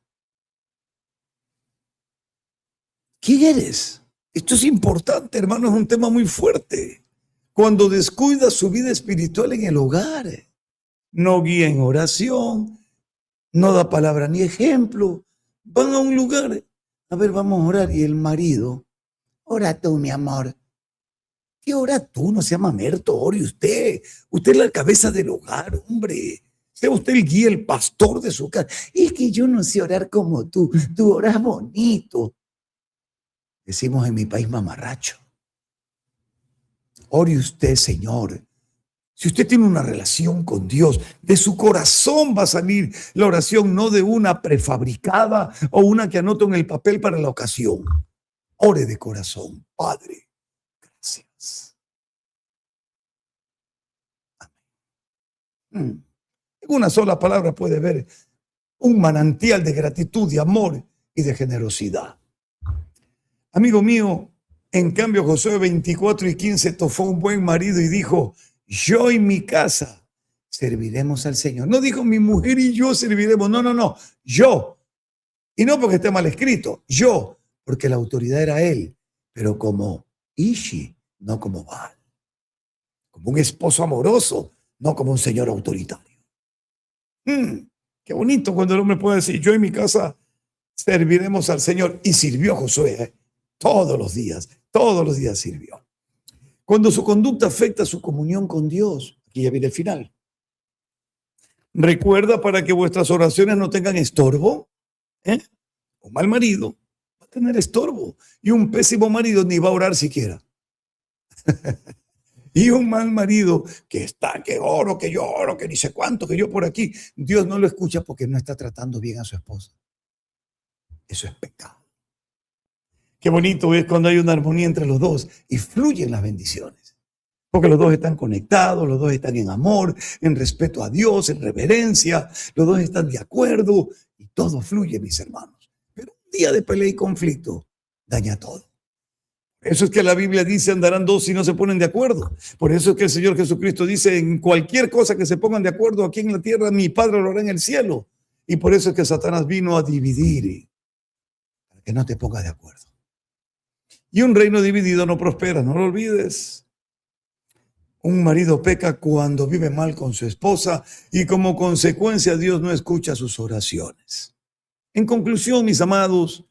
Speaker 2: ¿Quién eres? Esto es importante, hermano, es un tema muy fuerte. Cuando descuida su vida espiritual en el hogar, no guía en oración, no da palabra ni ejemplo, van a un lugar, a ver, vamos a orar, y el marido, ora tú, mi amor. ¿Qué ora tú? No sea mamerto, ore usted. Usted es la cabeza del hogar, hombre. Sea usted el guía, el pastor de su casa. Es que yo no sé orar como tú oras bonito. Decimos en mi país mamarracho. Ore usted, Señor. Si usted tiene una relación con Dios, de su corazón va a salir la oración, no de una prefabricada o una que anoto en el papel para la ocasión. Ore de corazón. Padre, gracias. Amén. En una sola palabra puede ver un manantial de gratitud, de amor y de generosidad. Amigo mío, en cambio, Josué 24:15 fue un buen marido y dijo, yo y mi casa serviremos al Señor. No dijo mi mujer y yo serviremos, no, yo. Y no porque esté mal escrito, yo, porque la autoridad era él, pero como Ishi, no como Baal. Como un esposo amoroso, no como un señor autoritario. Qué bonito cuando el hombre puede decir, yo y mi casa serviremos al Señor. Y sirvió Josué, todos los días sirvió. Cuando su conducta afecta su comunión con Dios, aquí ya viene el final. Recuerda para que vuestras oraciones no tengan estorbo. Un mal marido va a tener estorbo. Y un pésimo marido ni va a orar siquiera. Y un mal marido que oro, que lloro, que ni sé cuánto, que yo por aquí. Dios no lo escucha porque no está tratando bien a su esposa. Eso es pecado. Qué bonito es cuando hay una armonía entre los dos y fluyen las bendiciones. Porque los dos están conectados, los dos están en amor, en respeto a Dios, en reverencia, los dos están de acuerdo y todo fluye, mis hermanos. Pero un día de pelea y conflicto daña todo. Eso es que la Biblia dice, andarán dos si no se ponen de acuerdo. Por eso es que el Señor Jesucristo dice, en cualquier cosa que se pongan de acuerdo aquí en la tierra, mi Padre lo hará en el cielo. Y por eso es que Satanás vino a dividir, para que no te pongas de acuerdo. Y un reino dividido no prospera, no lo olvides. Un marido peca cuando vive mal con su esposa y como consecuencia Dios no escucha sus oraciones. En conclusión, mis amados,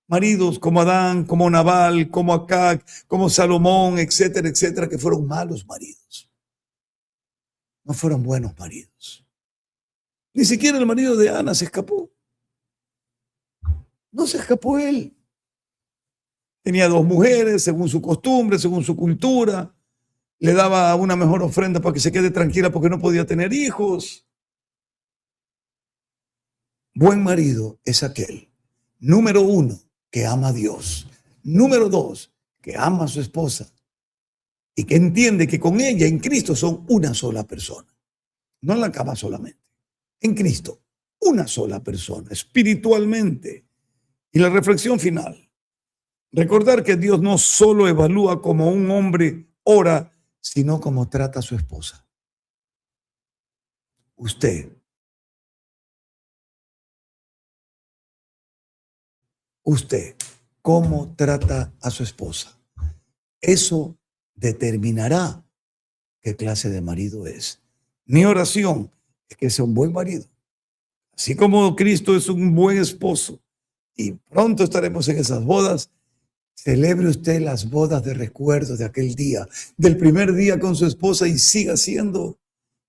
Speaker 2: maridos como Adán, como Nabal, como Acac, como Salomón, etcétera, etcétera, que fueron malos maridos. No fueron buenos maridos. Ni siquiera el marido de Ana se escapó. No se escapó él. Tenía 2 mujeres, según su costumbre, según su cultura. Le daba una mejor ofrenda para que se quede tranquila porque no podía tener hijos. Buen marido es aquel, número 1, que ama a Dios. Número 2, que ama a su esposa y que entiende que con ella en Cristo son una sola persona. No en la cama solamente. En Cristo, una sola persona, espiritualmente. Y la reflexión final. Recordar que Dios no solo evalúa como un hombre ora, sino como trata a su esposa. Usted, ¿cómo trata a su esposa? Eso determinará qué clase de marido es. Mi oración es que sea un buen marido. Así como Cristo es un buen esposo y pronto estaremos en esas bodas, Celebre usted las bodas de recuerdo de aquel día, del primer día con su esposa, y siga siendo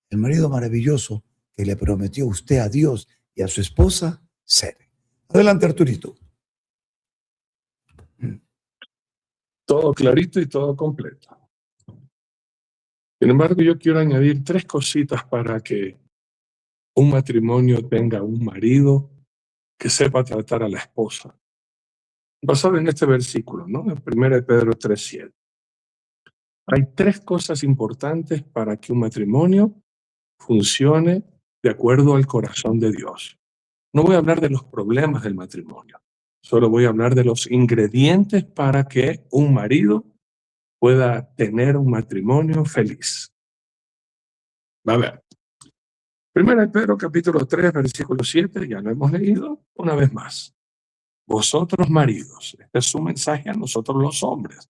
Speaker 2: el marido maravilloso que le prometió usted a Dios y a su esposa ser. Adelante, Arturito.
Speaker 1: Todo clarito y todo completo. Sin embargo, yo quiero añadir 3 cositas para que un matrimonio tenga un marido que sepa tratar a la esposa. Basado en este versículo, ¿no? En 1 Pedro 3:7. Hay 3 cosas importantes para que un matrimonio funcione de acuerdo al corazón de Dios. No voy a hablar de los problemas del matrimonio, solo voy a hablar de los ingredientes para que un marido pueda tener un matrimonio feliz. A ver, 1 Pedro capítulo 3, versículo 7, ya lo hemos leído una vez más. Vosotros maridos, este es un mensaje a nosotros los hombres.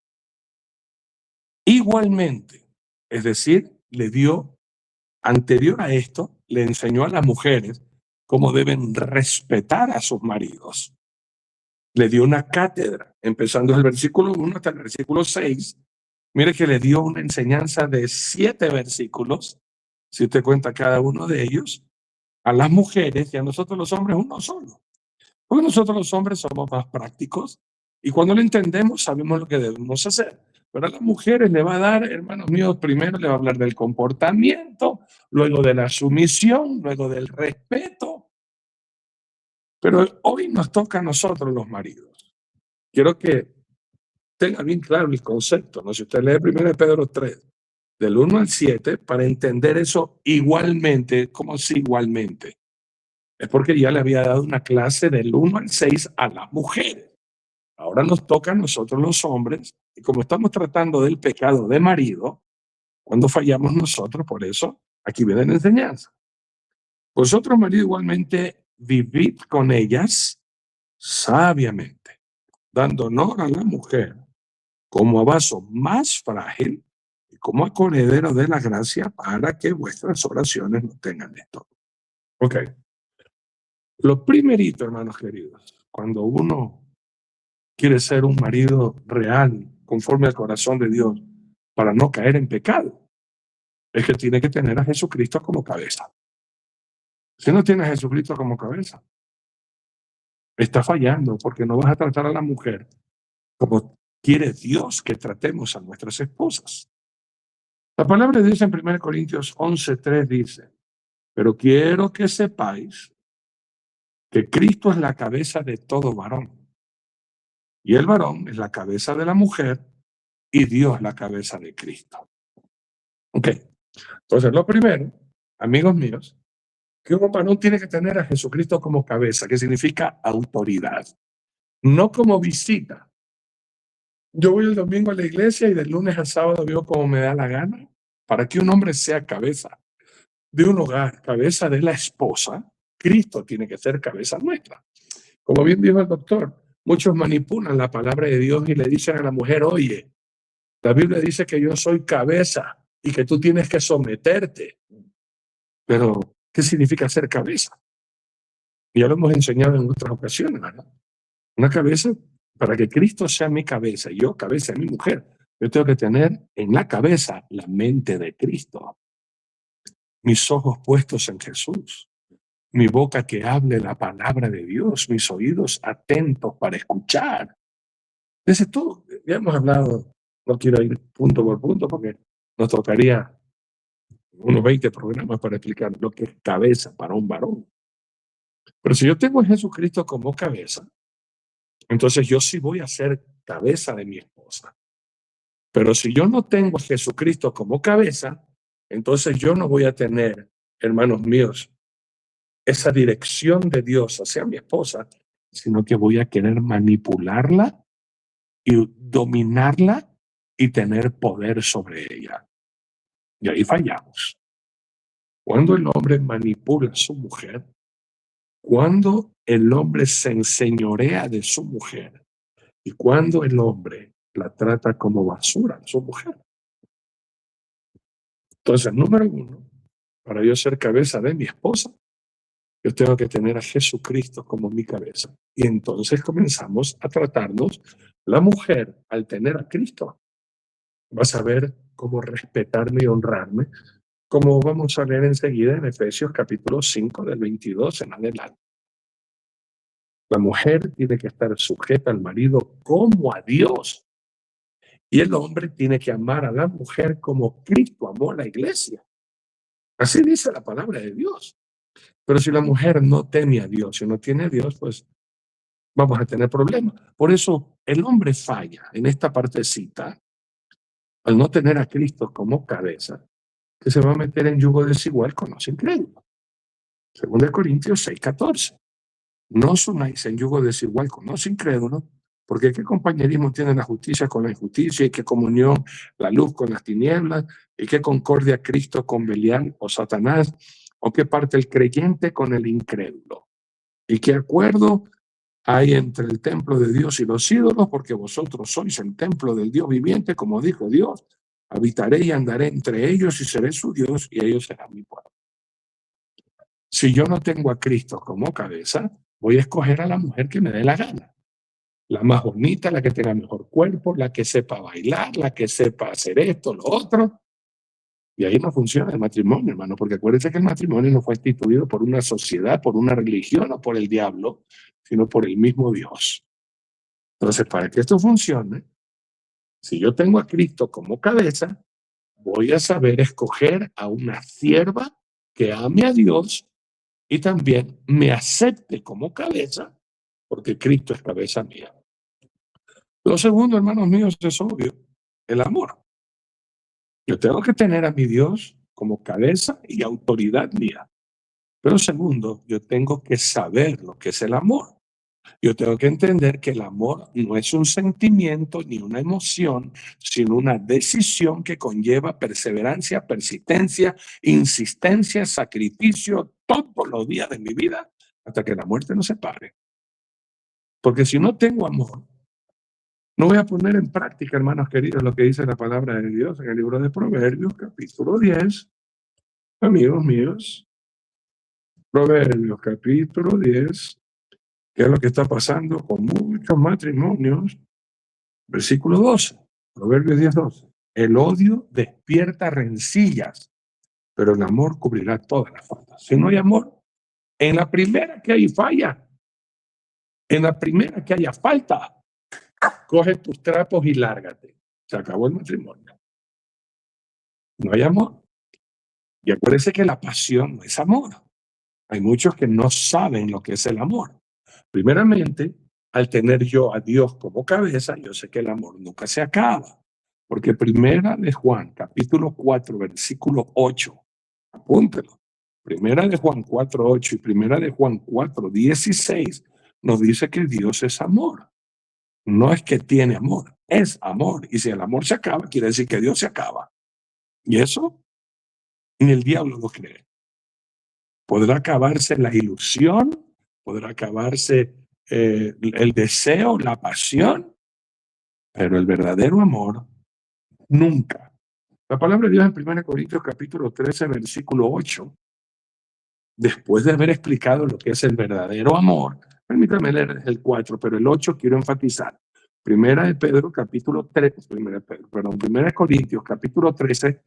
Speaker 1: Igualmente, es decir, le dio, anterior a esto, le enseñó a las mujeres cómo deben respetar a sus maridos. Le dio una cátedra, empezando desde el versículo 1 hasta el versículo 6. Mire que le dio una enseñanza de 7 versículos, si usted cuenta cada uno de ellos, a las mujeres y a nosotros los hombres uno solo. Porque nosotros los hombres somos más prácticos y cuando lo entendemos sabemos lo que debemos hacer. Pero a las mujeres le va a dar, hermanos míos, primero le va a hablar del comportamiento, luego de la sumisión, luego del respeto. Pero hoy nos toca a nosotros los maridos. Quiero que tenga bien claro el concepto, ¿no? Si usted lee 1 Pedro 3, del 1 al 7, para entender eso igualmente, como si igualmente. Es porque ya le había dado una clase del 1 al 6 a las mujeres. Ahora nos toca a nosotros los hombres, y como estamos tratando del pecado de marido, cuando fallamos nosotros, por eso, aquí viene la enseñanza. Vosotros, marido, igualmente vivid con ellas sabiamente, dando honor a la mujer como a vaso más frágil y como a corredero de la gracia para que vuestras oraciones no tengan esto. Ok. Lo primerito, hermanos queridos, cuando uno quiere ser un marido real, conforme al corazón de Dios, para no caer en pecado, es que tiene que tener a Jesucristo como cabeza. Si no tiene a Jesucristo como cabeza, está fallando porque no vas a tratar a la mujer como quiere Dios que tratemos a nuestras esposas. La palabra de Dios en 1 Corintios 11:3 dice, pero quiero que sepáis que Cristo es la cabeza de todo varón. Y el varón es la cabeza de la mujer y Dios la cabeza de Cristo. Ok. Entonces, lo primero, amigos míos, que un varón tiene que tener a Jesucristo como cabeza, que significa autoridad, no como visita. Yo voy el domingo a la iglesia y del lunes al sábado vivo como me da la gana. Para que un hombre sea cabeza de un hogar, cabeza de la esposa, Cristo tiene que ser cabeza nuestra. Como bien dijo el doctor, muchos manipulan la palabra de Dios y le dicen a la mujer, oye, la Biblia dice que yo soy cabeza y que tú tienes que someterte. Pero, ¿qué significa ser cabeza? Ya lo hemos enseñado en otras ocasiones, ¿verdad? Una cabeza, para que Cristo sea mi cabeza y yo cabeza de mi mujer, yo tengo que tener en la cabeza la mente de Cristo. Mis ojos puestos en Jesús. Mi boca que hable la palabra de Dios. Mis oídos atentos para escuchar. Desde todo, ya hemos hablado, no quiero ir punto por punto porque nos tocaría unos 20 programas para explicar lo que es cabeza para un varón. Pero si yo tengo a Jesucristo como cabeza, entonces yo sí voy a ser cabeza de mi esposa. Pero si yo no tengo a Jesucristo como cabeza, entonces yo no voy a tener, hermanos míos, esa dirección de Dios hacia mi esposa, sino que voy a querer manipularla y dominarla y tener poder sobre ella. Y ahí fallamos. Cuando el hombre manipula a su mujer, cuando el hombre se enseñorea de su mujer y cuando el hombre la trata como basura a su mujer. Entonces, número 1, para yo ser cabeza de mi esposa, Yo tengo que tener a Jesucristo como mi cabeza. Y entonces comenzamos a tratarnos. La mujer, al tener a Cristo, va a saber cómo respetarme y honrarme, como vamos a leer enseguida en Efesios capítulo 5 del 22 en adelante. La mujer tiene que estar sujeta al marido como a Dios. Y el hombre tiene que amar a la mujer como Cristo amó a la iglesia. Así dice la palabra de Dios. Pero si la mujer no teme a Dios, si no tiene a Dios, pues vamos a tener problemas. Por eso el hombre falla en esta partecita al no tener a Cristo como cabeza, que se va a meter en yugo desigual con los incrédulos. 2 Corintios 6:14. No os unáis en yugo desigual con los incrédulos, porque qué compañerismo tiene la justicia con la injusticia, y qué comunión la luz con las tinieblas, y qué concordia Cristo con Belial o Satanás, o qué parte el creyente con el incrédulo, y qué acuerdo hay entre el templo de Dios y los ídolos, porque vosotros sois el templo del Dios viviente, como dijo Dios, habitaré y andaré entre ellos y seré su Dios y ellos serán mi pueblo. Si yo no tengo a Cristo como cabeza, voy a escoger a la mujer que me dé la gana. La más bonita, la que tenga mejor cuerpo, la que sepa bailar, la que sepa hacer esto, lo otro. Y ahí no funciona el matrimonio, hermano, porque acuérdense que el matrimonio no fue instituido por una sociedad, por una religión o por el diablo, sino por el mismo Dios. Entonces, para que esto funcione, si yo tengo a Cristo como cabeza, voy a saber escoger a una sierva que ame a Dios y también me acepte como cabeza, porque Cristo es cabeza mía. Lo segundo, hermanos míos, es obvio, el amor. Yo tengo que tener a mi Dios como cabeza y autoridad mía. Pero segundo, yo tengo que saber lo que es el amor. Yo tengo que entender que el amor no es un sentimiento ni una emoción, sino una decisión que conlleva perseverancia, persistencia, insistencia, sacrificio todos los días de mi vida hasta que la muerte nos separe. Porque si no tengo amor, no voy a poner en práctica, hermanos queridos, lo que dice la palabra de Dios en el libro de Proverbios, capítulo 10. Amigos míos, Proverbios, capítulo 10, que es lo que está pasando con muchos matrimonios. Versículo 12, Proverbios 10:12. El odio despierta rencillas, pero el amor cubrirá todas las faltas. Si no hay amor, en la primera que hay falla, en la primera que haya falta, coge tus trapos y lárgate. Se acabó el matrimonio. No hay amor. Y acuérdense que la pasión no es amor. Hay muchos que no saben lo que es el amor. Primeramente, al tener yo a Dios como cabeza, yo sé que el amor nunca se acaba. Porque Primera de Juan, capítulo 4, versículo 8, apúntelo. Primera de Juan 4:8 y Primera de Juan 4:16 nos dice que Dios es amor. No es que tiene amor, es amor. Y si el amor se acaba, quiere decir que Dios se acaba. Y eso ni el diablo lo cree. Podrá acabarse la ilusión, podrá acabarse el deseo, la pasión, pero el verdadero amor nunca. La palabra de Dios en 1 Corintios capítulo 13, versículo 8, después de haber explicado lo que es el verdadero amor, permítame leer el 4, pero el 8 quiero enfatizar. Primera de Pedro capítulo 3, Primera de Corintios capítulo 13,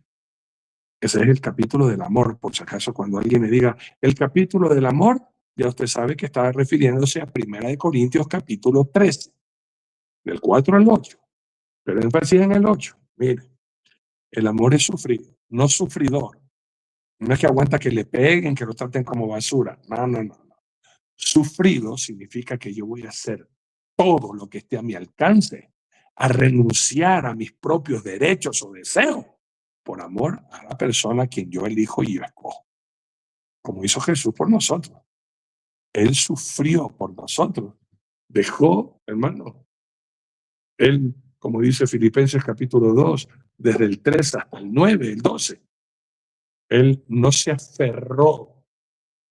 Speaker 1: ese es el capítulo del amor, por si acaso cuando alguien me diga el capítulo del amor, ya usted sabe que está refiriéndose a Primera de Corintios capítulo 13, del 4 al 8. Pero énfasis en el 8. Mire, el amor es sufrido, no sufridor. No es que aguanta que le peguen, que lo traten como basura. No. Sufrido significa que yo voy a hacer todo lo que esté a mi alcance, a renunciar a mis propios derechos o deseos por amor a la persona a quien yo elijo y yo escojo. Como hizo Jesús por nosotros. Él sufrió por nosotros. Dejó, hermano, él, como dice Filipenses capítulo 2, desde el 3 hasta el 9, el 12, él no se aferró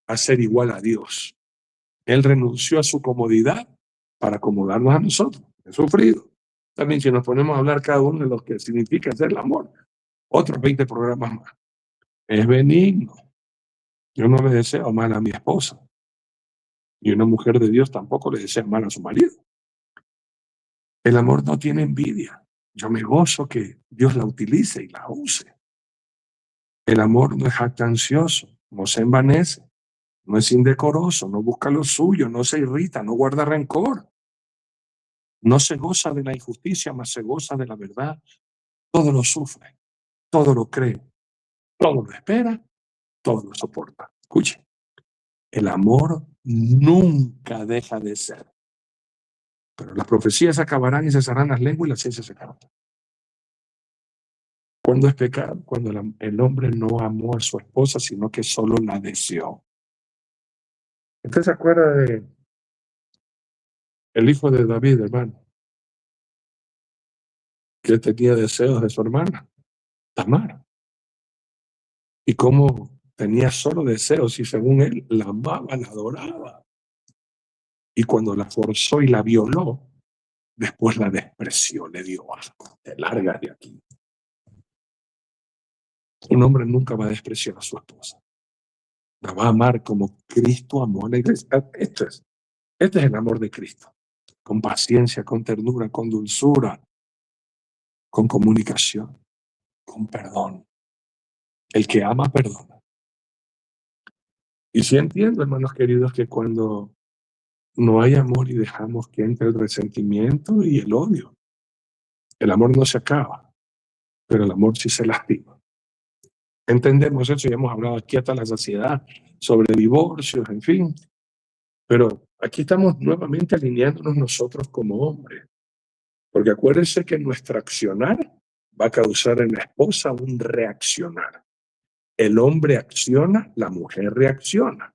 Speaker 1: a ser igual a Dios. Él renunció a su comodidad para acomodarnos a nosotros. He sufrido. También si nos ponemos a hablar cada uno de lo que significa hacer el amor, otros 20 programas más. Es benigno. Yo no le deseo mal a mi esposa. Y una mujer de Dios tampoco le desea mal a su marido. El amor no tiene envidia. Yo me gozo que Dios la utilice y la use. El amor no es jactancioso, no se envanece, no es indecoroso, no busca lo suyo, no se irrita, no guarda rencor, no se goza de la injusticia, mas se goza de la verdad. Todo lo sufre, todo lo cree, todo lo espera, todo lo soporta. Escuche, el amor nunca deja de ser. Pero las profecías acabarán y cesarán las lenguas y la ciencia se acabará. ¿Cuándo es pecado? Cuando el hombre no amó a su esposa, sino que solo la deseó. ¿Usted se acuerda de el hijo de David, hermano? Que tenía deseos de su hermana, Tamar. Y cómo tenía solo deseos y según él la amaba, la adoraba. Y cuando la forzó y la violó, después la despreció, le dio asco. Te largas de aquí. Un hombre nunca va a despreciar a su esposa. La va a amar como Cristo amó a la iglesia. Este es el amor de Cristo. Con paciencia, con ternura, con dulzura, con comunicación, con perdón. El que ama, perdona. Y sí entiendo, hermanos queridos, que cuando no hay amor y dejamos que entre el resentimiento y el odio, el amor no se acaba, pero el amor sí se lastima. Entendemos eso y hemos hablado aquí hasta la saciedad sobre divorcios, en fin. Pero aquí estamos nuevamente alineándonos nosotros como hombres. Porque acuérdense que nuestro accionar va a causar en la esposa un reaccionar. El hombre acciona, la mujer reacciona.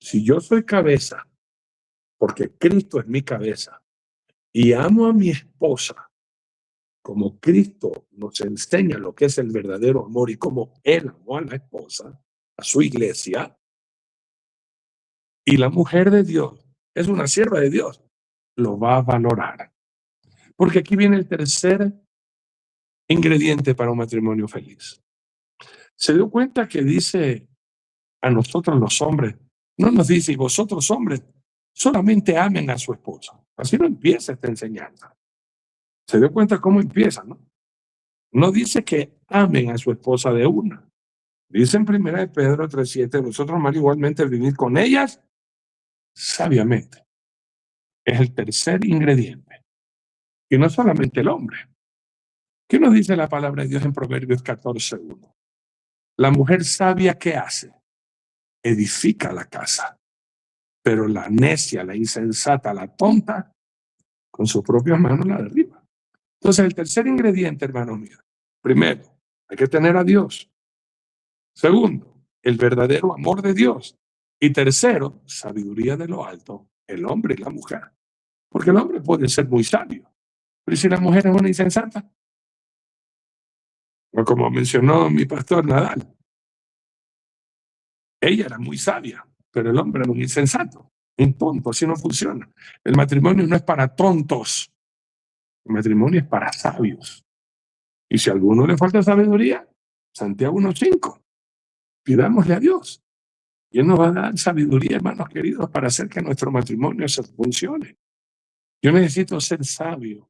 Speaker 1: Si yo soy cabeza, porque Cristo es mi cabeza, y amo a mi esposa, como Cristo nos enseña lo que es el verdadero amor y cómo Él amó a la esposa, a su iglesia, y la mujer de Dios es una sierva de Dios, lo va a valorar. Porque aquí viene el tercer ingrediente para un matrimonio feliz. Se dio cuenta que dice a nosotros los hombres, no nos dice, y vosotros hombres, solamente amen a su esposa. Así no empieza esta enseñanza. Se dio cuenta cómo empieza, ¿no? No dice que amen a su esposa de una. Dice en 1 Pedro 3:7, vosotros mal igualmente vivid con ellas sabiamente. Es el tercer ingrediente. Y no solamente el hombre. ¿Qué nos dice la palabra de Dios en Proverbios 14:1? La mujer sabia, ¿qué hace? Edifica la casa. Pero la necia, la insensata, la tonta, con sus propias manos la derriba. Entonces, el tercer ingrediente, hermanos míos, primero, hay que tener a Dios. Segundo, el verdadero amor de Dios. Y tercero, sabiduría de lo alto, el hombre y la mujer. Porque el hombre puede ser muy sabio, pero si la mujer es una insensata, o como mencionó mi pastor Nadal, ella era muy sabia, pero el hombre era un insensato, un tonto, así no funciona. El matrimonio no es para tontos, el matrimonio es para sabios. Y si a alguno le falta sabiduría, Santiago 1:5, pidámosle a Dios. Y Él nos va a dar sabiduría, hermanos queridos, para hacer que nuestro matrimonio se funcione. Yo necesito ser sabio,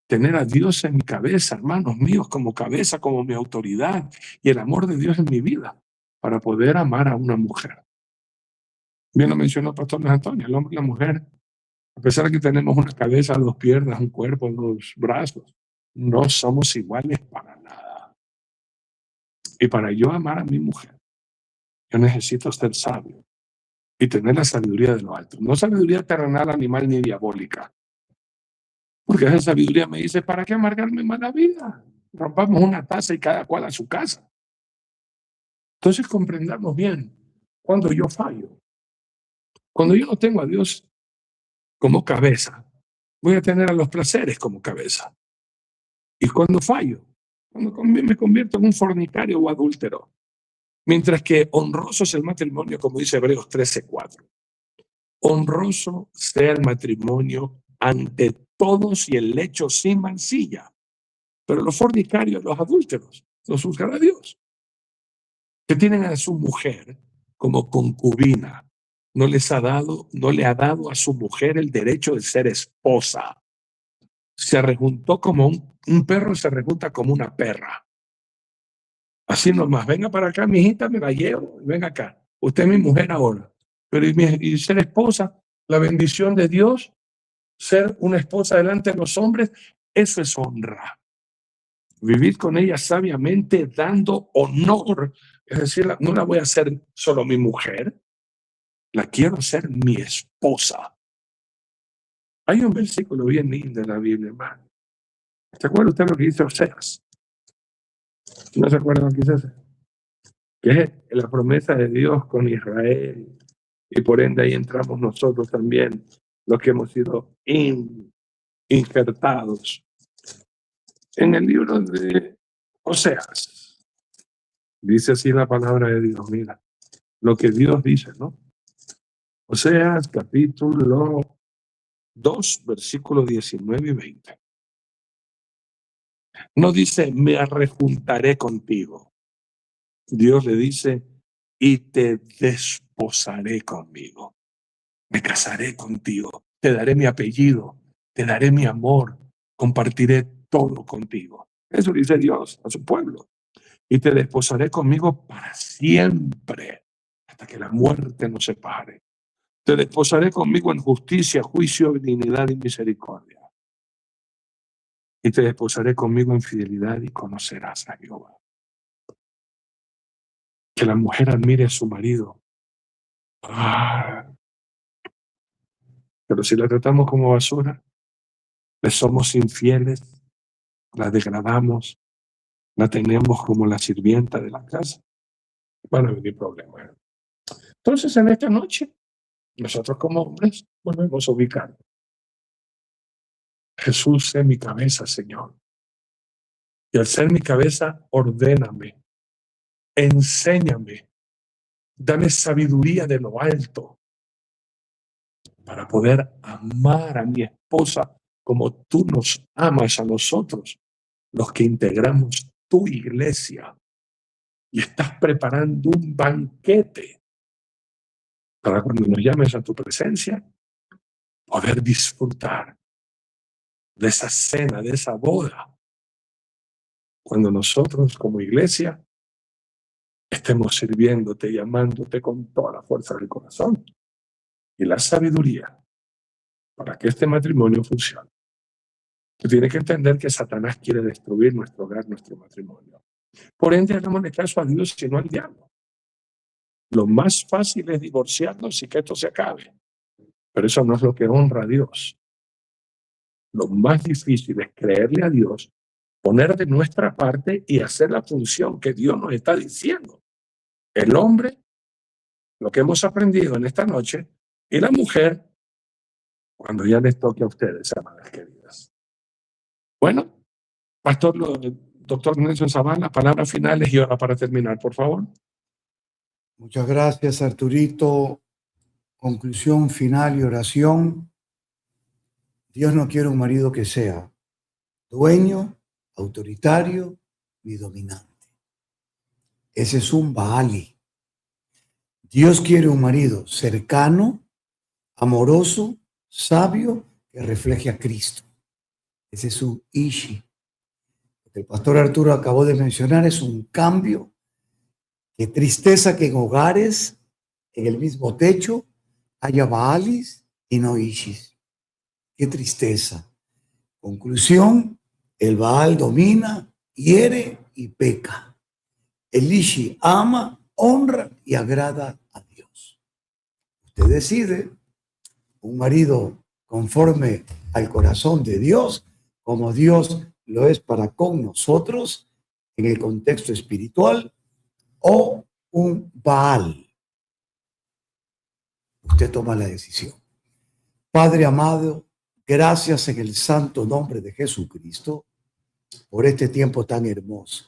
Speaker 1: tener a Dios en mi cabeza, hermanos míos, como cabeza, como mi autoridad, y el amor de Dios en mi vida, para poder amar a una mujer. Bien lo mencionó el pastor Luis Antonio, el hombre y la mujer, a pesar de que tenemos una cabeza, dos piernas, un cuerpo, dos brazos, no somos iguales para nada. Y para yo amar a mi mujer, yo necesito ser sabio y tener la sabiduría de lo alto. No sabiduría terrenal, animal ni diabólica. Porque esa sabiduría me dice, ¿para qué amargarme más la vida? Rompamos una taza y cada cual a su casa. Entonces comprendamos bien cuando yo fallo. Cuando yo no tengo a Dios como cabeza, voy a tener a los placeres como cabeza. Y cuando fallo, cuando me convierto en un fornicario o adúltero. Mientras que honroso es el matrimonio, como dice Hebreos 13:4. Honroso sea el matrimonio ante todos y el lecho sin mancilla. Pero los fornicarios, los adúlteros, los juzgará Dios. Que tienen a su mujer como concubina, no le ha dado a su mujer el derecho de ser esposa. Se rejuntó como un perro se rejunta como una perra. Así nomás, venga para acá, mi hijita, me la llevo, venga acá. Usted es mi mujer ahora. Pero y ser esposa, la bendición de Dios, ser una esposa delante de los hombres, eso es honra. Vivir con ella sabiamente, dando honor. Es decir, no la voy a hacer solo mi mujer, la quiero hacer mi esposa. Hay un versículo bien lindo en la Biblia, hermano. ¿Se acuerda usted lo que dice Oseas? ¿No se acuerda lo que dice Oseas? Que es la promesa de Dios con Israel. Y por ende ahí entramos nosotros también, los que hemos sido injertados en el libro de Oseas. Dice así la palabra de Dios, mira, lo que Dios dice, ¿no? Oseas capítulo 2, versículos 19 y 20. No dice, me arrejuntaré contigo. Dios le dice, y te desposaré conmigo. Me casaré contigo, te daré mi apellido, te daré mi amor, compartiré todo contigo. Eso dice Dios a su pueblo. Y te desposaré conmigo para siempre, hasta que la muerte nos separe. Te desposaré conmigo en justicia, juicio, dignidad y misericordia. Y te desposaré conmigo en fidelidad y conocerás a Jehová. Que la mujer admire a su marido. Pero si la tratamos como basura, le somos infieles, la degradamos, la tenemos como la sirvienta de la casa, van a venir problemas. Entonces, en esta noche, nosotros como hombres volvemos a ubicar. Jesús es mi cabeza, Señor. Y al ser mi cabeza, ordéname, enséñame, dame sabiduría de lo alto para poder amar a mi esposa como tú nos amas a nosotros, los que integramos tu iglesia. Y estás preparando un banquete para cuando nos llames a tu presencia, poder disfrutar de esa cena, de esa boda, cuando nosotros como iglesia estemos sirviéndote y amándote con toda la fuerza del corazón y la sabiduría para que este matrimonio funcione. Tú tienes que entender que Satanás quiere destruir nuestro hogar, nuestro matrimonio. Por ende, hagámosle caso a Dios y no al diablo. Lo más fácil es divorciarnos y que esto se acabe. Pero eso no es lo que honra a Dios. Lo más difícil es creerle a Dios, poner de nuestra parte y hacer la función que Dios nos está diciendo. El hombre, lo que hemos aprendido en esta noche, y la mujer, cuando ya les toque a ustedes, amadas queridas. Bueno, doctor Nelson Zavala, palabras finales y hora para terminar, por favor.
Speaker 2: Muchas gracias, Arturito. Conclusión final y oración. Dios no quiere un marido que sea dueño, autoritario ni dominante. Ese es un Baali. Dios quiere un marido cercano, amoroso, sabio, que refleje a Cristo. Ese es su Ishi. Lo que el pastor Arturo acabó de mencionar es un cambio. Qué tristeza que en hogares, en el mismo techo, haya Baalis y no Ishis. Qué tristeza. Conclusión, el Baal domina, hiere y peca. El Ishi ama, honra y agrada a Dios. Usted decide un marido conforme al corazón de Dios, como Dios lo es para con nosotros en el contexto espiritual, o un Baal. Usted toma la decisión. Padre amado, gracias en el santo nombre de Jesucristo por este tiempo tan hermoso.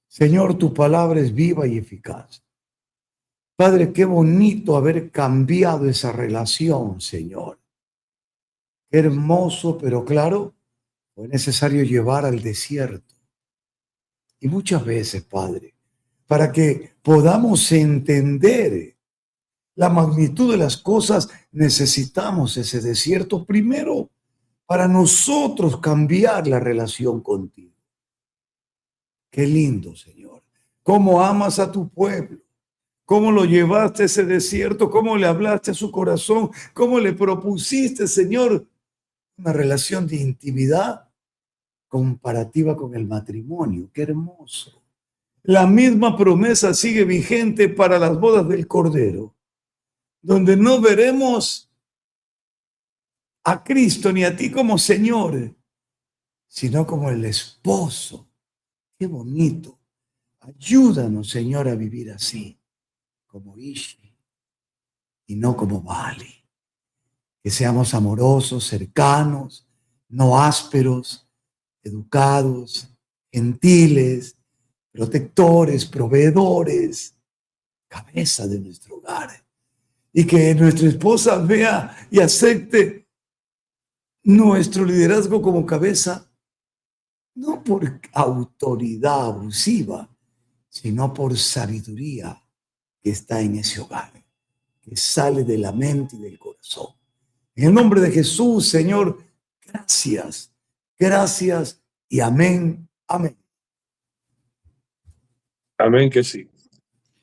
Speaker 2: Señor, tu palabra es viva y eficaz. Padre, qué bonito haber cambiado esa relación, Señor. Qué hermoso, pero claro, fue necesario llevar al desierto. Y muchas veces, Padre, para que podamos entender la magnitud de las cosas, necesitamos ese desierto primero para nosotros cambiar la relación contigo. Qué lindo, Señor. Cómo amas a tu pueblo. Cómo lo llevaste a ese desierto. Cómo le hablaste a su corazón. Cómo le propusiste, Señor, una relación de intimidad comparativa con el matrimonio. Qué hermoso. La misma promesa sigue vigente para las bodas del Cordero, donde no veremos a Cristo ni a ti como Señor, sino como el esposo. Qué bonito. Ayúdanos, Señor, a vivir así, como Ishi, y no como Bali. Que seamos amorosos, cercanos, no ásperos, educados, gentiles, protectores, proveedores, cabeza de nuestro hogar. Y que nuestra esposa vea y acepte nuestro liderazgo como cabeza, no por autoridad abusiva, sino por sabiduría que está en ese hogar, que sale de la mente y del corazón. En el nombre de Jesús, Señor, gracias, gracias y amén, amén.
Speaker 1: Amén que sí.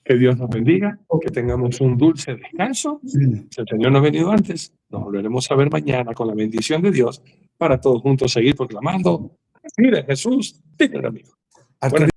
Speaker 1: Que Dios nos bendiga, que tengamos un dulce descanso. Si el Señor no ha venido antes, nos volveremos a ver mañana con la bendición de Dios para todos juntos seguir proclamando: mire Jesús, dígale amigo.
Speaker 2: Arturo,